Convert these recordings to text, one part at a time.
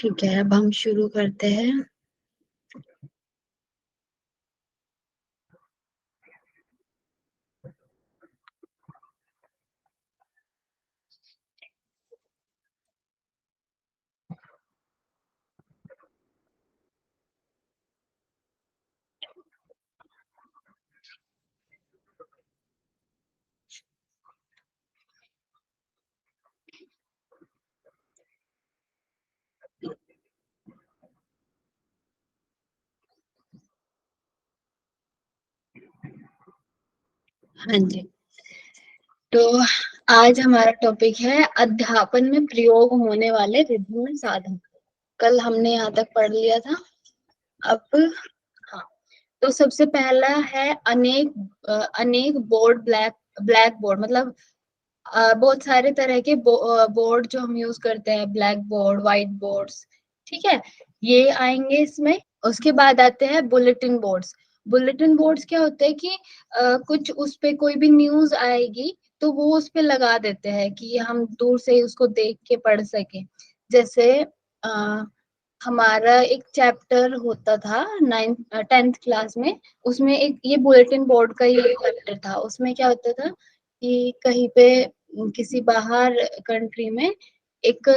ठीक है, अब हम शुरू करते हैं। हाँ जी, तो आज हमारा टॉपिक है अध्यापन में प्रयोग होने वाले विभिन्न साधन। कल हमने यहाँ तक पढ़ लिया था। अब हाँ, तो सबसे पहला है अनेक बोर्ड, ब्लैक बोर्ड मतलब बहुत सारे तरह के बोर्ड जो हम यूज करते हैं, ब्लैक बोर्ड, व्हाइट बोर्ड्स। ठीक है, ये आएंगे इसमें। उसके बाद आते हैं बुलेटिन बोर्ड्स। बुलेटिन बोर्ड्स क्या होते हैं कि कुछ उस पे कोई भी न्यूज आएगी तो वो उस पे लगा देते हैं कि हम दूर से ही उसको देख के पढ़ सके। जैसे आ, हमारा एक चैप्टर होता था 10th क्लास में। उसमें एक ये बुलेटिन बोर्ड का ही एक चैप्टर था। उसमें क्या होता था कि कहीं पे किसी बाहर कंट्री में एक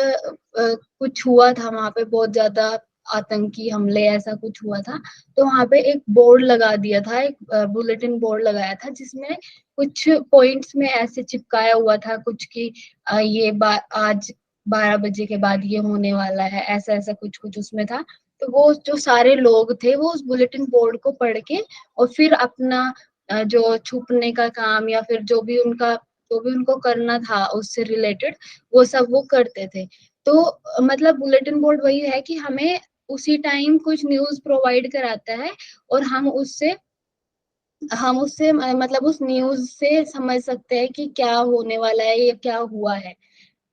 कुछ हुआ था, वहां पे बहुत ज्यादा आतंकी हमले ऐसा कुछ हुआ था। तो वहां पे एक बोर्ड लगा दिया था, एक बुलेटिन बोर्ड लगाया था जिसमें कुछ पॉइंट्स में ऐसे चिपकाया हुआ था कुछ कि आज 12 बजे के बाद ये होने वाला है, ऐसा ऐसा कुछ कुछ उसमें था। तो वो जो सारे लोग थे वो उस बुलेटिन बोर्ड को पढ़ के और फिर अपना जो छुपने का काम या फिर जो भी उनको करना था उससे रिलेटेड वो सब वो करते थे। तो मतलब बुलेटिन बोर्ड वही है कि हमें उसी टाइम कुछ न्यूज प्रोवाइड कराता है और हम उससे मतलब उस न्यूज से समझ सकते हैं कि क्या होने वाला है या क्या हुआ है।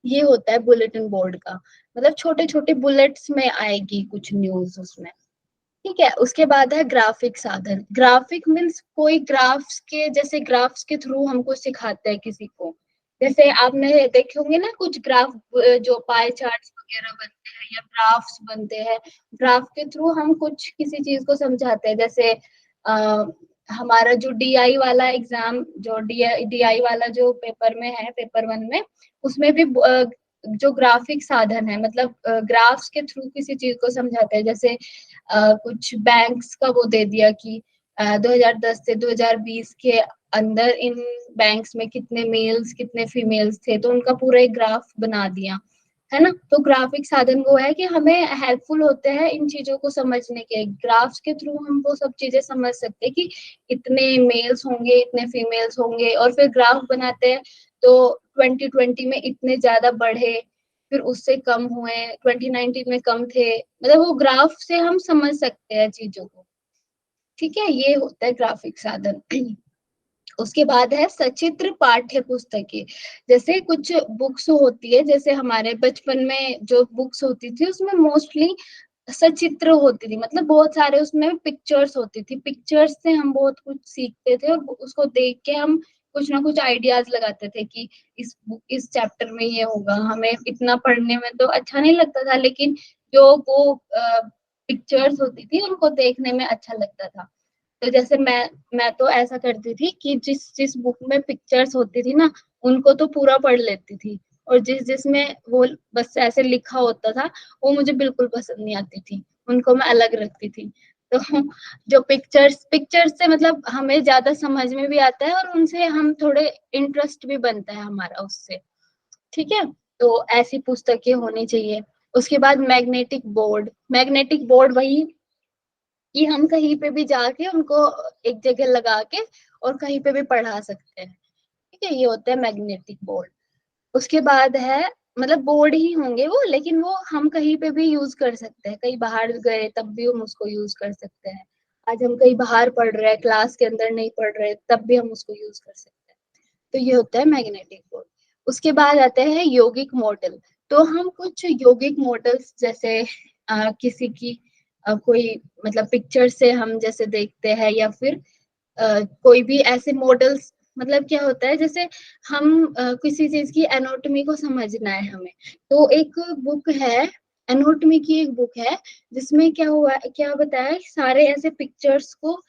ये होता है बुलेटिन बोर्ड का। मतलब छोटे छोटे बुलेट्स में आएगी कुछ न्यूज उसमें। ठीक है, उसके बाद है ग्राफिक साधन। ग्राफिक मीन्स कोई ग्राफ्स के थ्रू हमको सिखाते हैं किसी को। जैसे आपने देखे होंगे ना कुछ ग्राफ, जो पाई चार्ट्स वगैरह बनते हैं या ग्राफ्स बनते हैं। ग्राफ के थ्रू हम कुछ किसी चीज को समझाते हैं। जैसे आ, हमारा जो डीआई वाला एग्जाम, जो डीआई वाला जो पेपर में है, पेपर 1 में, उसमें भी जो ग्राफिक साधन है मतलब ग्राफ्स के थ्रू किसी चीज को समझाते हैं। जैसे कुछ बैंक्स का वो दे दिया कि 2010 से 2020 के अंदर इन बैंक्स में कितने मेल्स कितने फीमेल्स थे, तो उनका पूरा एक ग्राफ बना दिया है ना। तो ग्राफिक साधन वो है कि हमें हेल्पफुल होते हैं इन चीजों को समझने के। ग्राफ्स के थ्रू हम वो सब चीजें समझ सकते हैं कि इतने मेल्स होंगे इतने फीमेल्स होंगे, और फिर ग्राफ बनाते हैं तो 2020 में इतने ज्यादा बढ़े, फिर उससे कम हुए, 2019 में कम थे। मतलब वो ग्राफ से हम समझ सकते हैं चीजों को। ठीक है, ये होता है ग्राफिक साधन। उसके बाद है सचित्र पाठ्य पुस्तकें। जैसे कुछ बुक्स होती है, जैसे हमारे बचपन में जो बुक्स होती थी उसमें मोस्टली सचित्र होती थी, मतलब बहुत सारे उसमें पिक्चर्स होती थी। पिक्चर्स से हम बहुत कुछ सीखते थे और उसको देख के हम कुछ ना कुछ आइडियाज लगाते थे कि इस चैप्टर में ये होगा। हमें इतना पढ़ने में तो अच्छा नहीं लगता था, लेकिन जो वो पिक्चर्स होती थी उनको देखने में अच्छा लगता था। तो जैसे मैं तो ऐसा करती थी कि जिस जिस बुक में पिक्चर्स होती थी ना उनको तो पूरा पढ़ लेती थी, और जिसमें वो बस ऐसे लिखा होता था वो मुझे बिल्कुल पसंद नहीं आती थी, उनको मैं अलग रखती थी। तो जो पिक्चर्स से मतलब हमें ज्यादा समझ में भी आता है और उनसे हम थोड़े इंटरेस्ट भी बनता है हमारा उससे। ठीक है, तो ऐसी पुस्तकें होनी चाहिए। उसके बाद मैग्नेटिक बोर्ड वही कि हम कहीं पे भी जाके उनको एक जगह लगा के और कहीं पे भी पढ़ा सकते हैं। ठीक है, ये होता है मैग्नेटिक बोर्ड। उसके बाद है मतलब बोर्ड ही होंगे वो, लेकिन वो हम कहीं पे भी यूज कर सकते हैं, कहीं बाहर गए तब भी हम उसको यूज कर सकते हैं। आज हम कहीं बाहर पढ़ रहे हैं, क्लास के अंदर नहीं पढ़ रहे, तब भी हम उसको यूज कर सकते हैं। तो ये होता है मैग्नेटिक बोर्ड। उसके बाद आते हैं यौगिक मॉडल। तो हम कुछ यौगिक मॉडल्स जैसे किसी की कोई मतलब पिक्चर से हम जैसे देखते हैं, या फिर कोई भी ऐसे मॉडल्स। मतलब क्या होता है, जैसे हम किसी चीज की एनाटॉमी को समझना है हमें, तो एक बुक है एनाटॉमी की एक बुक है जिसमें क्या हुआ, क्या बताया, सारे ऐसे पिक्चर्स को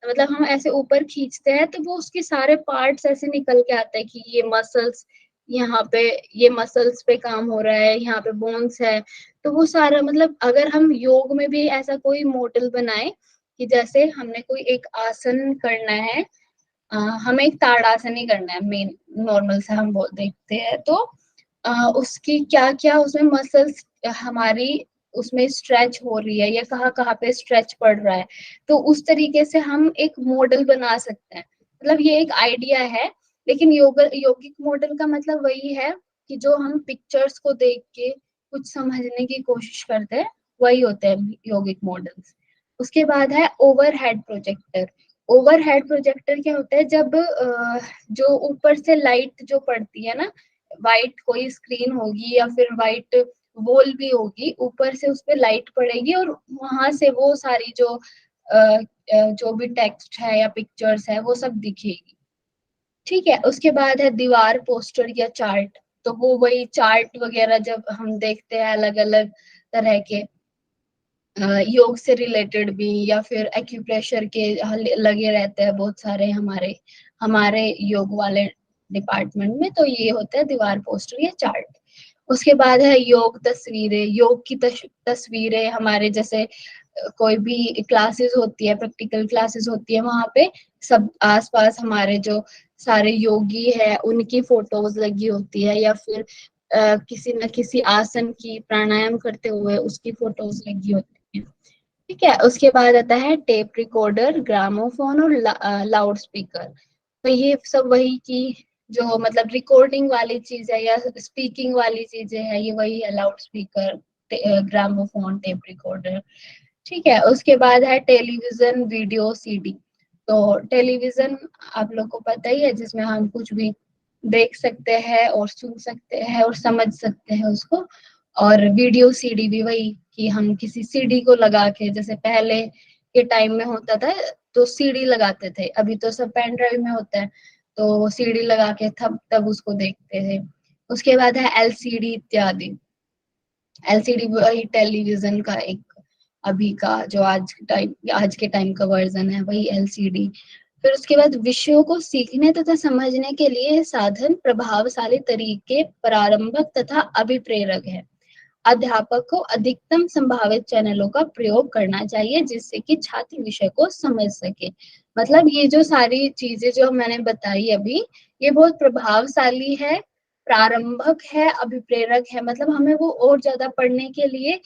मतलब हम ऐसे ऊपर खींचते हैं तो वो उसके सारे पार्ट्स ऐसे निकल के आते हैं कि ये मसल्स यहाँ पे, ये मसल्स पे काम हो रहा है, यहाँ पे बोन्स है। तो वो सारा मतलब अगर हम योग में भी ऐसा कोई मॉडल बनाए कि जैसे हमने कोई एक आसन करना है, हमें एक ताड़ासन ही करना है मेन, नॉर्मल से हम बोल देखते हैं तो उसकी क्या क्या उसमें मसल्स हमारी उसमें स्ट्रेच हो रही है या कहाँ कहाँ पे स्ट्रेच पड़ रहा है, तो उस तरीके से हम एक मॉडल बना सकते हैं। मतलब ये एक आइडिया है, लेकिन यौगिक मॉडल का मतलब वही है कि जो हम पिक्चर्स को देख के कुछ समझने की कोशिश करते हैं, वही होते हैं यौगिक मॉडल्स। उसके बाद है ओवरहेड प्रोजेक्टर। ओवरहेड प्रोजेक्टर क्या होता है, जब जो ऊपर से लाइट जो पड़ती है ना, वाइट कोई स्क्रीन होगी या फिर वाइट वॉल भी होगी, ऊपर से उस पर लाइट पड़ेगी और वहां से वो सारी जो भी टेक्स्ट है या पिक्चर्स है वो सब दिखेगी। ठीक है, उसके बाद है दीवार पोस्टर या चार्ट। तो वो वही चार्ट वगैरह जब हम देखते हैं अलग अलग तरह के योग से रिलेटेड भी, या फिर एक्यूप्रेशर के लगे रहते हैं बहुत सारे हमारे हमारे योग वाले डिपार्टमेंट में, तो ये होता है दीवार पोस्टर या चार्ट। उसके बाद है योग तस्वीरें। योग की तस्वीरें हमारे जैसे कोई भी क्लासेस होती है, प्रैक्टिकल क्लासेस होती है, वहां पे सब आसपास हमारे जो सारे योगी है उनकी फोटोज लगी होती है, या फिर किसी न किसी आसन की प्राणायाम करते हुए उसकी फोटोज लगी होती है। ठीक है, उसके बाद आता है टेप रिकॉर्डर, ग्रामोफोन और लाउड स्पीकर। तो ये सब वही की जो मतलब रिकॉर्डिंग वाली चीज है या स्पीकिंग वाली चीजें है, ये वही है loud speaker, gramophone, tape recorder. ठीक है, उसके बाद है टेलीविजन, वीडियो, सीडी। तो टेलीविजन आप लोग को पता ही है, जिसमें हम कुछ भी देख सकते हैं और सुन सकते हैं और समझ सकते हैं उसको। और वीडियो सीडी भी वही कि हम किसी सीडी को लगा के, जैसे पहले के टाइम में होता था तो सीडी लगाते थे, अभी तो सब पेन ड्राइव में होता है, तो सीडी लगा के तब तब उसको देखते थे। उसके बाद है एलसीडी इत्यादि। एलसीडी वही टेलीविजन का एक अभी का जो आज के टाइम का वर्जन है, वही एलसीडी। फिर उसके बाद विषयों को सीखने तथा समझने के लिए साधन प्रभावशाली तरीके प्रारंभक तथा अभिप्रेरक है। अध्यापक को अधिकतम संभावित चैनलों का प्रयोग करना चाहिए जिससे कि छात्र विषय को समझ सके। मतलब ये जो सारी चीजें जो मैंने बताई अभी, ये बहुत प्रभावशाली है, प्रारंभक है, अभिप्रेरक है। मतलब हमें वो और ज्यादा पढ़ने के लिए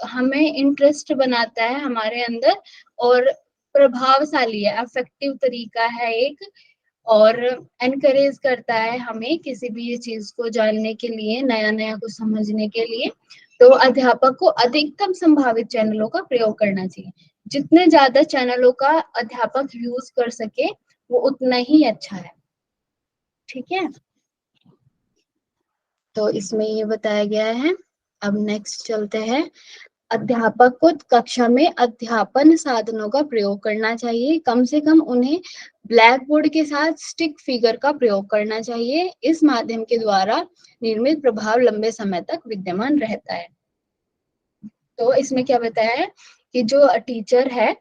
हमें इंटरेस्ट बनाता है हमारे अंदर, और प्रभावशाली है, अफेक्टिव तरीका है एक, और एनकरेज करता है हमें किसी भी चीज को जानने के लिए, नया नया कुछ समझने के लिए। तो अध्यापक को अधिकतम संभावित चैनलों का प्रयोग करना चाहिए। जितने ज्यादा चैनलों का अध्यापक यूज कर सके वो उतना ही अच्छा है। ठीक है, तो इसमें ये बताया गया है। अब नेक्स्ट चलते हैं। अध्यापक को कक्षा में अध्यापन साधनों का प्रयोग करना चाहिए, कम से कम उन्हें ब्लैक बोर्ड के साथ स्टिक फिगर का प्रयोग करना चाहिए। इस माध्यम के द्वारा निर्मित प्रभाव लंबे समय तक विद्यमान रहता है। तो इसमें क्या बताया है कि जो टीचर है,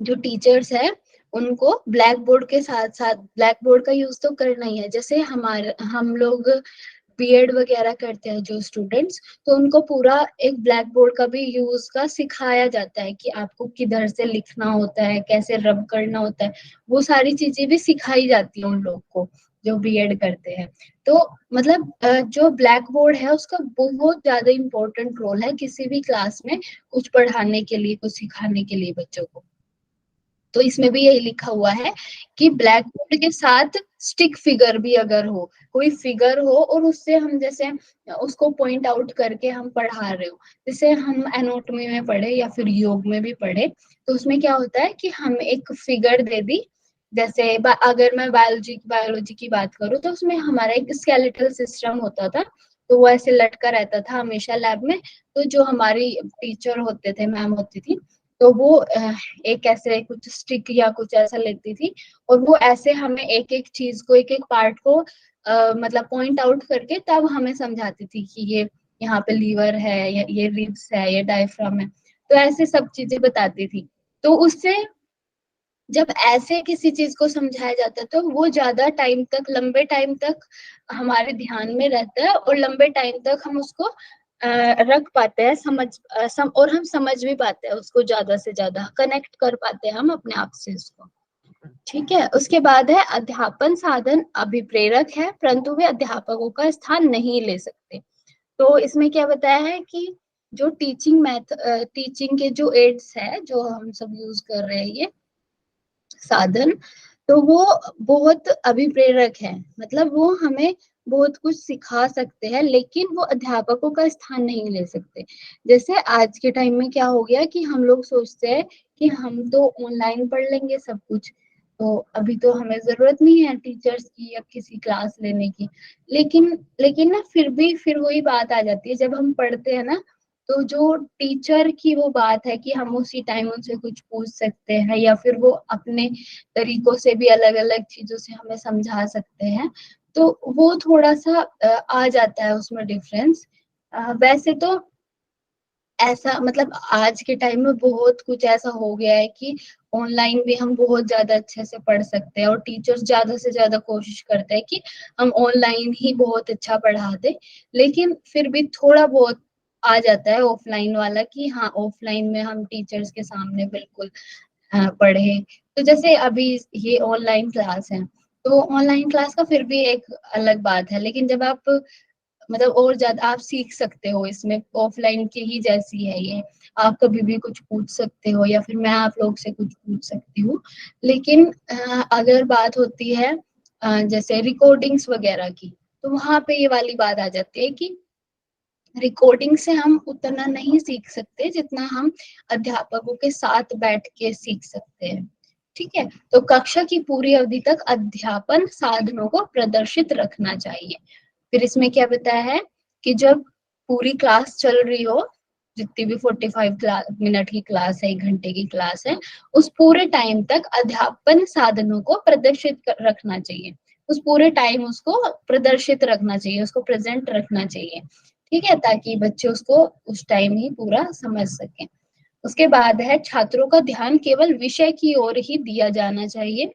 जो टीचर्स है, उनको ब्लैक बोर्ड के साथ साथ ब्लैक बोर्ड का यूज तो करना ही है। जैसे हमारे हम लोग बीएड वगैरह करते हैं जो स्टूडेंट्स, तो उनको पूरा एक ब्लैक बोर्ड का भी यूज का सिखाया जाता है कि आपको किधर से लिखना होता है, कैसे रब करना होता है, वो सारी चीजें भी सिखाई जाती है उन लोग को जो बीएड करते हैं। तो मतलब जो ब्लैक बोर्ड है उसका बहुत ज्यादा इम्पोर्टेंट रोल है किसी भी क्लास में कुछ पढ़ाने के लिए, कुछ सिखाने के लिए बच्चों को। तो इसमें भी यही लिखा हुआ है कि ब्लैक बोर्ड के साथ स्टिक फिगर भी अगर हो, कोई फिगर हो और उससे हम जैसे उसको पॉइंट आउट करके हम पढ़ा रहे हो, जैसे हम एनाटॉमी में पढ़े या फिर योग में भी पढ़े, तो उसमें क्या होता है कि हम एक फिगर दे दी। जैसे अगर मैं बायोलॉजी की बात करूँ तो उसमें हमारा एक स्केलेटल सिस्टम होता था, तो वो ऐसे लटका रहता था हमेशा लैब में। तो जो हमारी टीचर होते थे, मैम होती थी, तो वो एक ऐसे कुछ स्टिक या कुछ ऐसा लेती थी और वो ऐसे हमें एक एक चीज को, एक एक पार्ट को मतलब पॉइंट आउट करके तब हमें समझाती थी कि ये यहाँ पे लीवर है, ये रिब्स है, ये डायफ्राम है। तो ऐसे सब चीजें बताती थी। तो उससे जब ऐसे किसी चीज को समझाया जाता है तो वो ज्यादा टाइम तक, लंबे टाइम तक हमारे ध्यान में रहता है, और लंबे टाइम तक हम उसको रख पाते हैं, और हम समझ भी पाते हैं उसको, ज्यादा से ज्यादा कनेक्ट कर पाते हैं हम अपने आप से उसको। ठीक है। उसके बाद है अध्यापन साधन अभिप्रेरक है, परंतु वे अध्यापकों का स्थान नहीं ले सकते। तो इसमें क्या बताया है कि जो टीचिंग के जो एड्स है जो हम सब यूज कर रहे हैं, ये साधन, तो वो बहुत अभिप्रेरक है, मतलब वो हमें बहुत कुछ सिखा सकते हैं, लेकिन वो अध्यापकों का स्थान नहीं ले सकते। जैसे आज के टाइम में क्या हो गया कि हम लोग सोचते हैं कि हम तो ऑनलाइन पढ़ लेंगे सब कुछ, तो अभी तो हमें जरूरत नहीं है टीचर्स की या किसी क्लास लेने की। लेकिन लेकिन ना फिर वही बात आ जाती है, जब हम पढ़ते हैं ना, तो जो टीचर की वो बात है कि हम उसी टाइम उनसे कुछ पूछ सकते हैं, या फिर वो अपने तरीकों से भी अलग अलग चीजों से हमें समझा सकते हैं, तो वो थोड़ा सा आ जाता है उसमें डिफरेंस। वैसे तो ऐसा मतलब आज के टाइम में बहुत कुछ ऐसा हो गया है कि ऑनलाइन भी हम बहुत ज्यादा अच्छे से पढ़ सकते हैं, और टीचर्स ज्यादा से ज्यादा कोशिश करते हैं कि हम ऑनलाइन ही बहुत अच्छा पढ़ा दे। लेकिन फिर भी थोड़ा बहुत आ जाता है ऑफलाइन वाला कि हाँ, ऑफलाइन में हम टीचर्स के सामने बिल्कुल पढ़े। तो जैसे अभी ये ऑनलाइन क्लास है, तो ऑनलाइन क्लास का फिर भी एक अलग बात है, लेकिन जब आप मतलब और ज्यादा आप सीख सकते हो इसमें, ऑफलाइन की ही जैसी है ये। आप कभी भी कुछ पूछ सकते हो, या फिर मैं आप लोग से कुछ पूछ सकती हूँ। लेकिन अगर बात होती है जैसे रिकॉर्डिंग्स वगैरह की, तो वहां पे ये वाली बात आ जाती है कि रिकॉर्डिंग से हम उतना नहीं सीख सकते जितना हम अध्यापकों के साथ बैठ के सीख सकते हैं। ठीक है। तो कक्षा की पूरी अवधि तक अध्यापन साधनों को प्रदर्शित रखना चाहिए। फिर इसमें क्या बताया है कि जब पूरी क्लास चल रही हो, जितनी भी 45 मिनट की क्लास है, 1 घंटे की क्लास है, उस पूरे टाइम तक अध्यापन साधनों को रखना चाहिए। उस पूरे टाइम उसको प्रदर्शित रखना चाहिए, उसको प्रेजेंट रखना चाहिए। ठीक है, ताकि बच्चे उसको उस टाइम ही पूरा समझ सकें। उसके बाद है छात्रों का ध्यान केवल विषय की ओर ही दिया जाना चाहिए।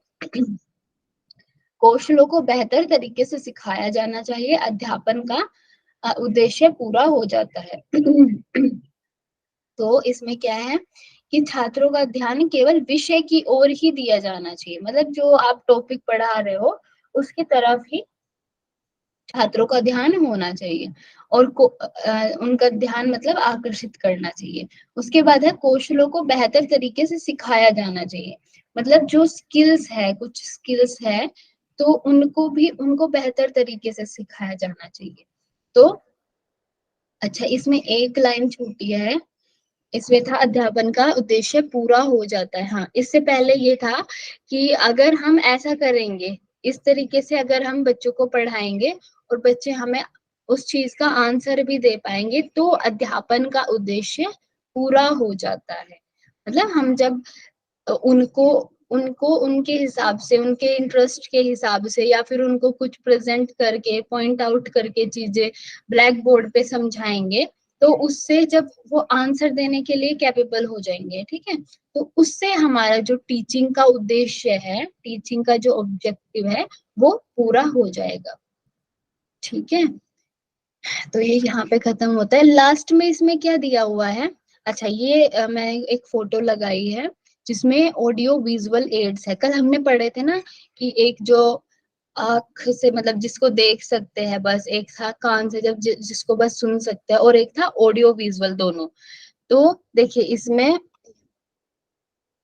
कौशलों को बेहतर तरीके से सिखाया जाना चाहिए, अध्यापन का उद्देश्य पूरा हो जाता है। तो इसमें क्या है कि छात्रों का ध्यान केवल विषय की ओर ही दिया जाना चाहिए, मतलब जो आप टॉपिक पढ़ा रहे हो उसकी तरफ ही छात्रों का ध्यान होना चाहिए, और उनका ध्यान मतलब आकर्षित करना चाहिए। उसके बाद है कौशलों को बेहतर तरीके से सिखाया जाना चाहिए, मतलब जो स्किल्स है, कुछ स्किल्स है, तो उनको बेहतर तरीके से सिखाया जाना चाहिए। तो अच्छा, इसमें एक लाइन छूटी है, इसमें था अध्यापन का उद्देश्य पूरा हो जाता है। हाँ, इससे पहले ये था कि अगर हम ऐसा करेंगे, इस तरीके से अगर हम बच्चों को पढ़ाएंगे और बच्चे हमें उस चीज का आंसर भी दे पाएंगे, तो अध्यापन का उद्देश्य पूरा हो जाता है। मतलब हम जब उनको उनको उनके हिसाब से, उनके इंटरेस्ट के हिसाब से, या फिर उनको कुछ प्रेजेंट करके, पॉइंट आउट करके चीजें ब्लैक बोर्ड पे समझाएंगे, तो उससे जब वो आंसर देने के लिए कैपेबल हो जाएंगे, ठीक है, तो उससे हमारा जो टीचिंग का उद्देश्य है, टीचिंग का जो ऑब्जेक्टिव है, वो पूरा हो जाएगा। ठीक है। तो ये यहाँ पे खत्म होता है। लास्ट में इसमें क्या दिया हुआ है, अच्छा ये मैं एक फोटो लगाई है जिसमें ऑडियो विजुअल एड्स है। कल हमने पढ़े थे ना कि एक जो आंख से मतलब जिसको देख सकते हैं बस, एक था कान से जब जिसको बस सुन सकते हैं, और एक था ऑडियो विजुअल दोनों। तो देखिए इसमें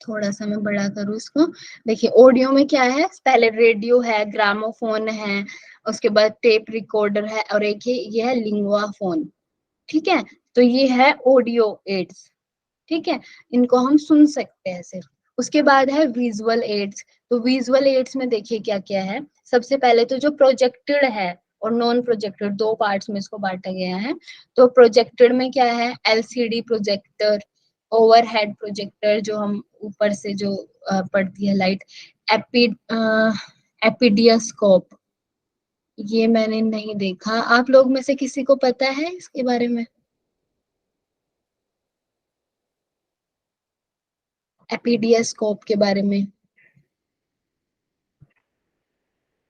थोड़ा सा मैं बड़ा करूँ इसको। देखिए ऑडियो में क्या है, पहले रेडियो है, ग्रामोफोन है, उसके बाद टेप रिकॉर्डर है, और एक ये है लिंगुआ फोन। ठीक है। तो ये है ऑडियो एड्स। ठीक है, इनको हम सुन सकते हैं सिर्फ। उसके बाद है विजुअल एड्स। तो विजुअल एड्स में देखिए क्या क्या है। सबसे पहले तो जो प्रोजेक्टेड है और नॉन प्रोजेक्टेड, दो पार्ट्स में इसको बांटा गया है। तो प्रोजेक्टेड में क्या है, एलसीडी प्रोजेक्टर, ओवरहेड प्रोजेक्टर जो हम ऊपर से जो पड़ती है लाइट, एपी एपीडियास्कोप, ये मैंने नहीं देखा, आप लोग में से किसी को पता है इसके बारे में? एपीडियास्कोप के बारे में?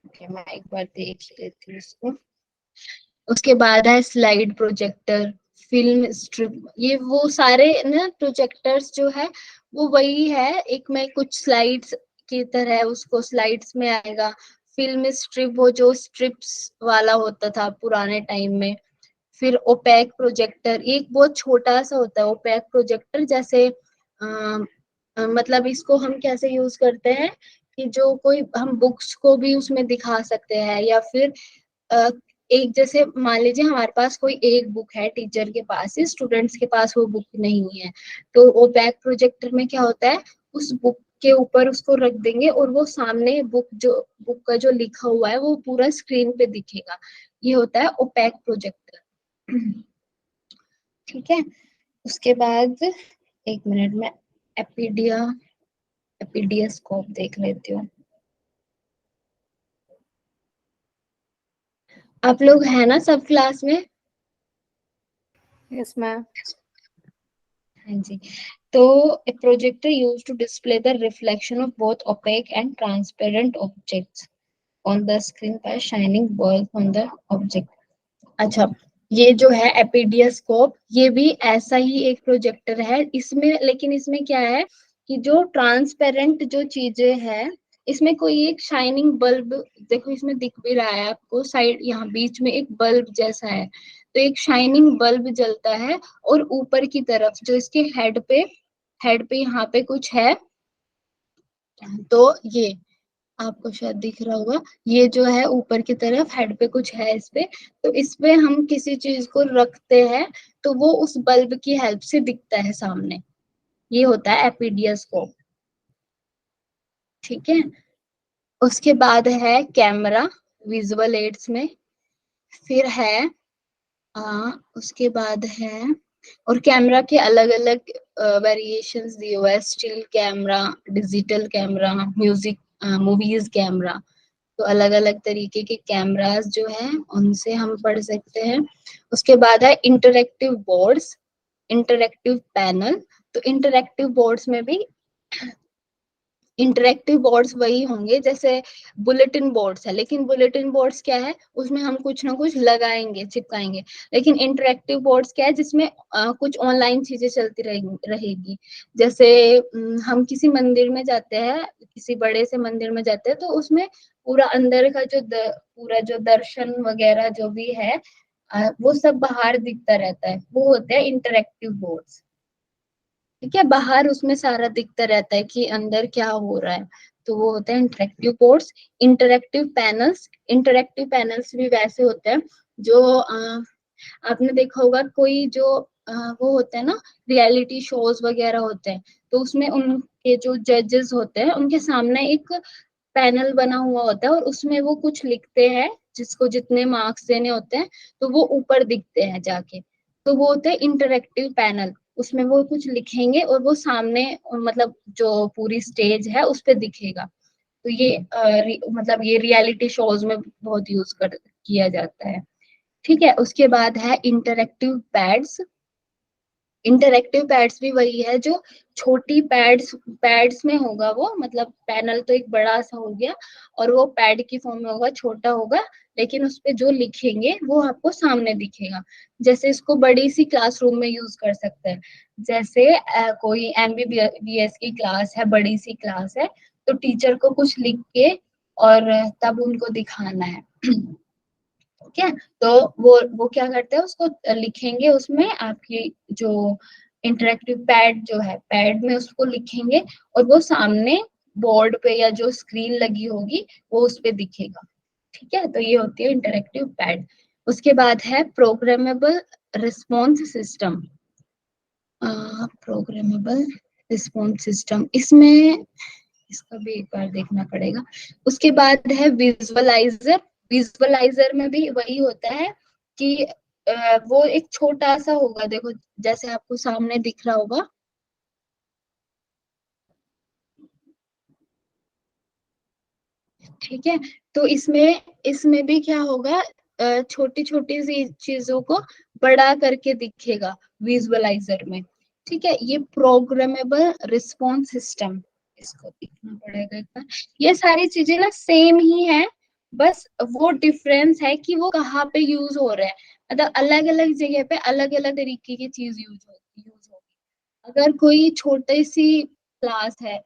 ओके, मैं एक बार देख लेती हूँ इसको। उसके बाद है स्लाइड प्रोजेक्टर, फिल्म स्ट्रिप, ये वो सारे ना प्रोजेक्टर्स जो है वो वही है, एक में कुछ स्लाइड्स की तरह उसको स्लाइड्स में आएगा। फिल्म स्ट्रिप वो जो स्ट्रिप्स वाला होता था पुराने टाइम में। फिर ओपेक प्रोजेक्टर, एक बहुत छोटा सा होता है ओपेक प्रोजेक्टर, जैसे मतलब इसको हम कैसे यूज करते हैं कि जो कोई हम बुक्स को भी उसमें दिखा सकते हैं, या फिर अ, एक जैसे मान लीजिए हमारे पास कोई एक बुक है टीचर के पास ही, स्टूडेंट्स के पास वो बुक नहीं है, तो वो बैक प्रोजेक्टर में क्या होता है, उस बुक के ऊपर उसको रख देंगे और वो सामने बुक का जो लिखा हुआ है वो पूरा स्क्रीन पे दिखेगा। ये होता है ओपेक प्रोजेक्टर। ठीक है। उसके बाद एक मिनट में एपीडिया एपीडियास्कोप देख लेती हूँ। आप लोग है ना सब क्लास में? Yes ma'am. हाँ जी। तो a projector used to display the reflection of both opaque and transparent objects on the screen by shining balls on the object। अच्छा, ये जो है एपीडियास्कोप ये भी ऐसा ही एक प्रोजेक्टर है, इसमें लेकिन इसमें क्या है कि जो ट्रांसपेरेंट जो चीजें हैं, इसमें कोई एक शाइनिंग बल्ब, देखो इसमें दिख भी रहा है आपको, साइड यहाँ बीच में एक बल्ब जैसा है, तो एक शाइनिंग बल्ब जलता है। और ऊपर की तरफ जो इसके हेड पे यहाँ पे कुछ है, तो ये आपको शायद दिख रहा होगा, ये जो है ऊपर की तरफ हेड पे कुछ है इस पे, तो इस पे हम किसी चीज को रखते हैं तो वो उस बल्ब की हेल्प से दिखता है सामने। ये होता है एपीडियास्कोप। ठीक है। उसके बाद है कैमरा विजुअल एड्स में। फिर है उसके बाद है, और कैमरा के अलग अलग वेरिएशंस दिए हुए हैं, still camera, digital camera, music movies camera. तो अलग अलग तरीके के कैमरास जो हैं उनसे हम पढ़ सकते हैं। उसके बाद है इंटरेक्टिव बोर्ड्स, इंटरेक्टिव पैनल। तो इंटरेक्टिव बोर्ड्स में भी इंटरेक्टिव बोर्ड्स वही होंगे जैसे बुलेटिन बोर्ड्स है, लेकिन बुलेटिन बोर्ड्स क्या है, उसमें हम कुछ ना कुछ लगाएंगे चिपकाएंगे। लेकिन इंटरेक्टिव बोर्ड्स क्या है, जिसमें कुछ ऑनलाइन चीजें चलती रहेगी। जैसे हम किसी मंदिर में जाते हैं, किसी बड़े से मंदिर में जाते हैं, तो उसमें पूरा अंदर का पूरा जो दर्शन वगैरह जो भी है, वो सब बाहर दिखता रहता है, वो होते हैं इंटरेक्टिव बोर्ड्स। ठीक है, बाहर उसमें सारा दिखता रहता है कि अंदर क्या हो रहा है, तो वो होते हैं इंटरेक्टिव बोर्ड्स। इंटरेक्टिव पैनल्स भी वैसे होते हैं जो आपने देखा होगा कोई जो वो होते हैं ना, रियलिटी शोज वगैरह होते हैं, तो उसमें उनके जो जजेस होते हैं उनके सामने एक पैनल बना हुआ होता है और उसमें वो कुछ लिखते हैं, जिसको जितने मार्क्स देने होते हैं तो वो ऊपर दिखते हैं जाके, तो वो होते हैं इंटरेक्टिव पैनल। उसमें वो कुछ लिखेंगे और वो सामने मतलब जो पूरी स्टेज है उस पे दिखेगा। तो ये मतलब ये रियलिटी शोज में बहुत यूज कर किया जाता है। ठीक है। उसके बाद है इंटरेक्टिव पैड्स। इंटरेक्टिव पैड्स भी वही है जो छोटी पैड्स में होगा, वो मतलब पैनल तो एक बड़ा सा हो गया और वो पैड की फॉर्म में होगा, छोटा होगा, लेकिन उस पे जो लिखेंगे वो आपको सामने दिखेगा। जैसे इसको बड़ी सी क्लासरूम में यूज कर सकते हैं, जैसे कोई एमबीबीएस की क्लास है, बड़ी सी क्लास है, तो टीचर को कुछ लिख के और तब उनको दिखाना है। ठीक है। तो वो क्या करते हैं, उसको लिखेंगे उसमें आपकी जो इंटरेक्टिव पैड जो है, पैड में उसको लिखेंगे और वो सामने बोर्ड पे या जो स्क्रीन लगी होगी वो उस पे दिखेगा। ठीक है, तो ये होती है इंटरेक्टिव पैड। उसके बाद है programmable response system. Programmable response system, इसमें इसका भी एक बार देखना पड़ेगा। उसके बाद है विजुअलाइजर। विजुअलाइजर में भी वही होता है कि वो एक छोटा सा होगा, देखो जैसे आपको सामने दिख रहा होगा, ठीक है। तो इसमें इसमें भी क्या होगा, छोटी छोटी सी चीजों को बड़ा करके दिखेगा विजुअलाइजर में। ठीक है, ये प्रोग्रामेबल रिस्पॉन्स सिस्टम, इसको दिखना पड़ेगा एक बार। ये सारी चीजें ना सेम ही है, बस वो डिफरेंस है कि वो कहाँ पे यूज हो रहा है। मतलब अलग अलग जगह पे अलग अलग तरीके की चीज यूज होगी। अगर कोई छोटी सी क्लास है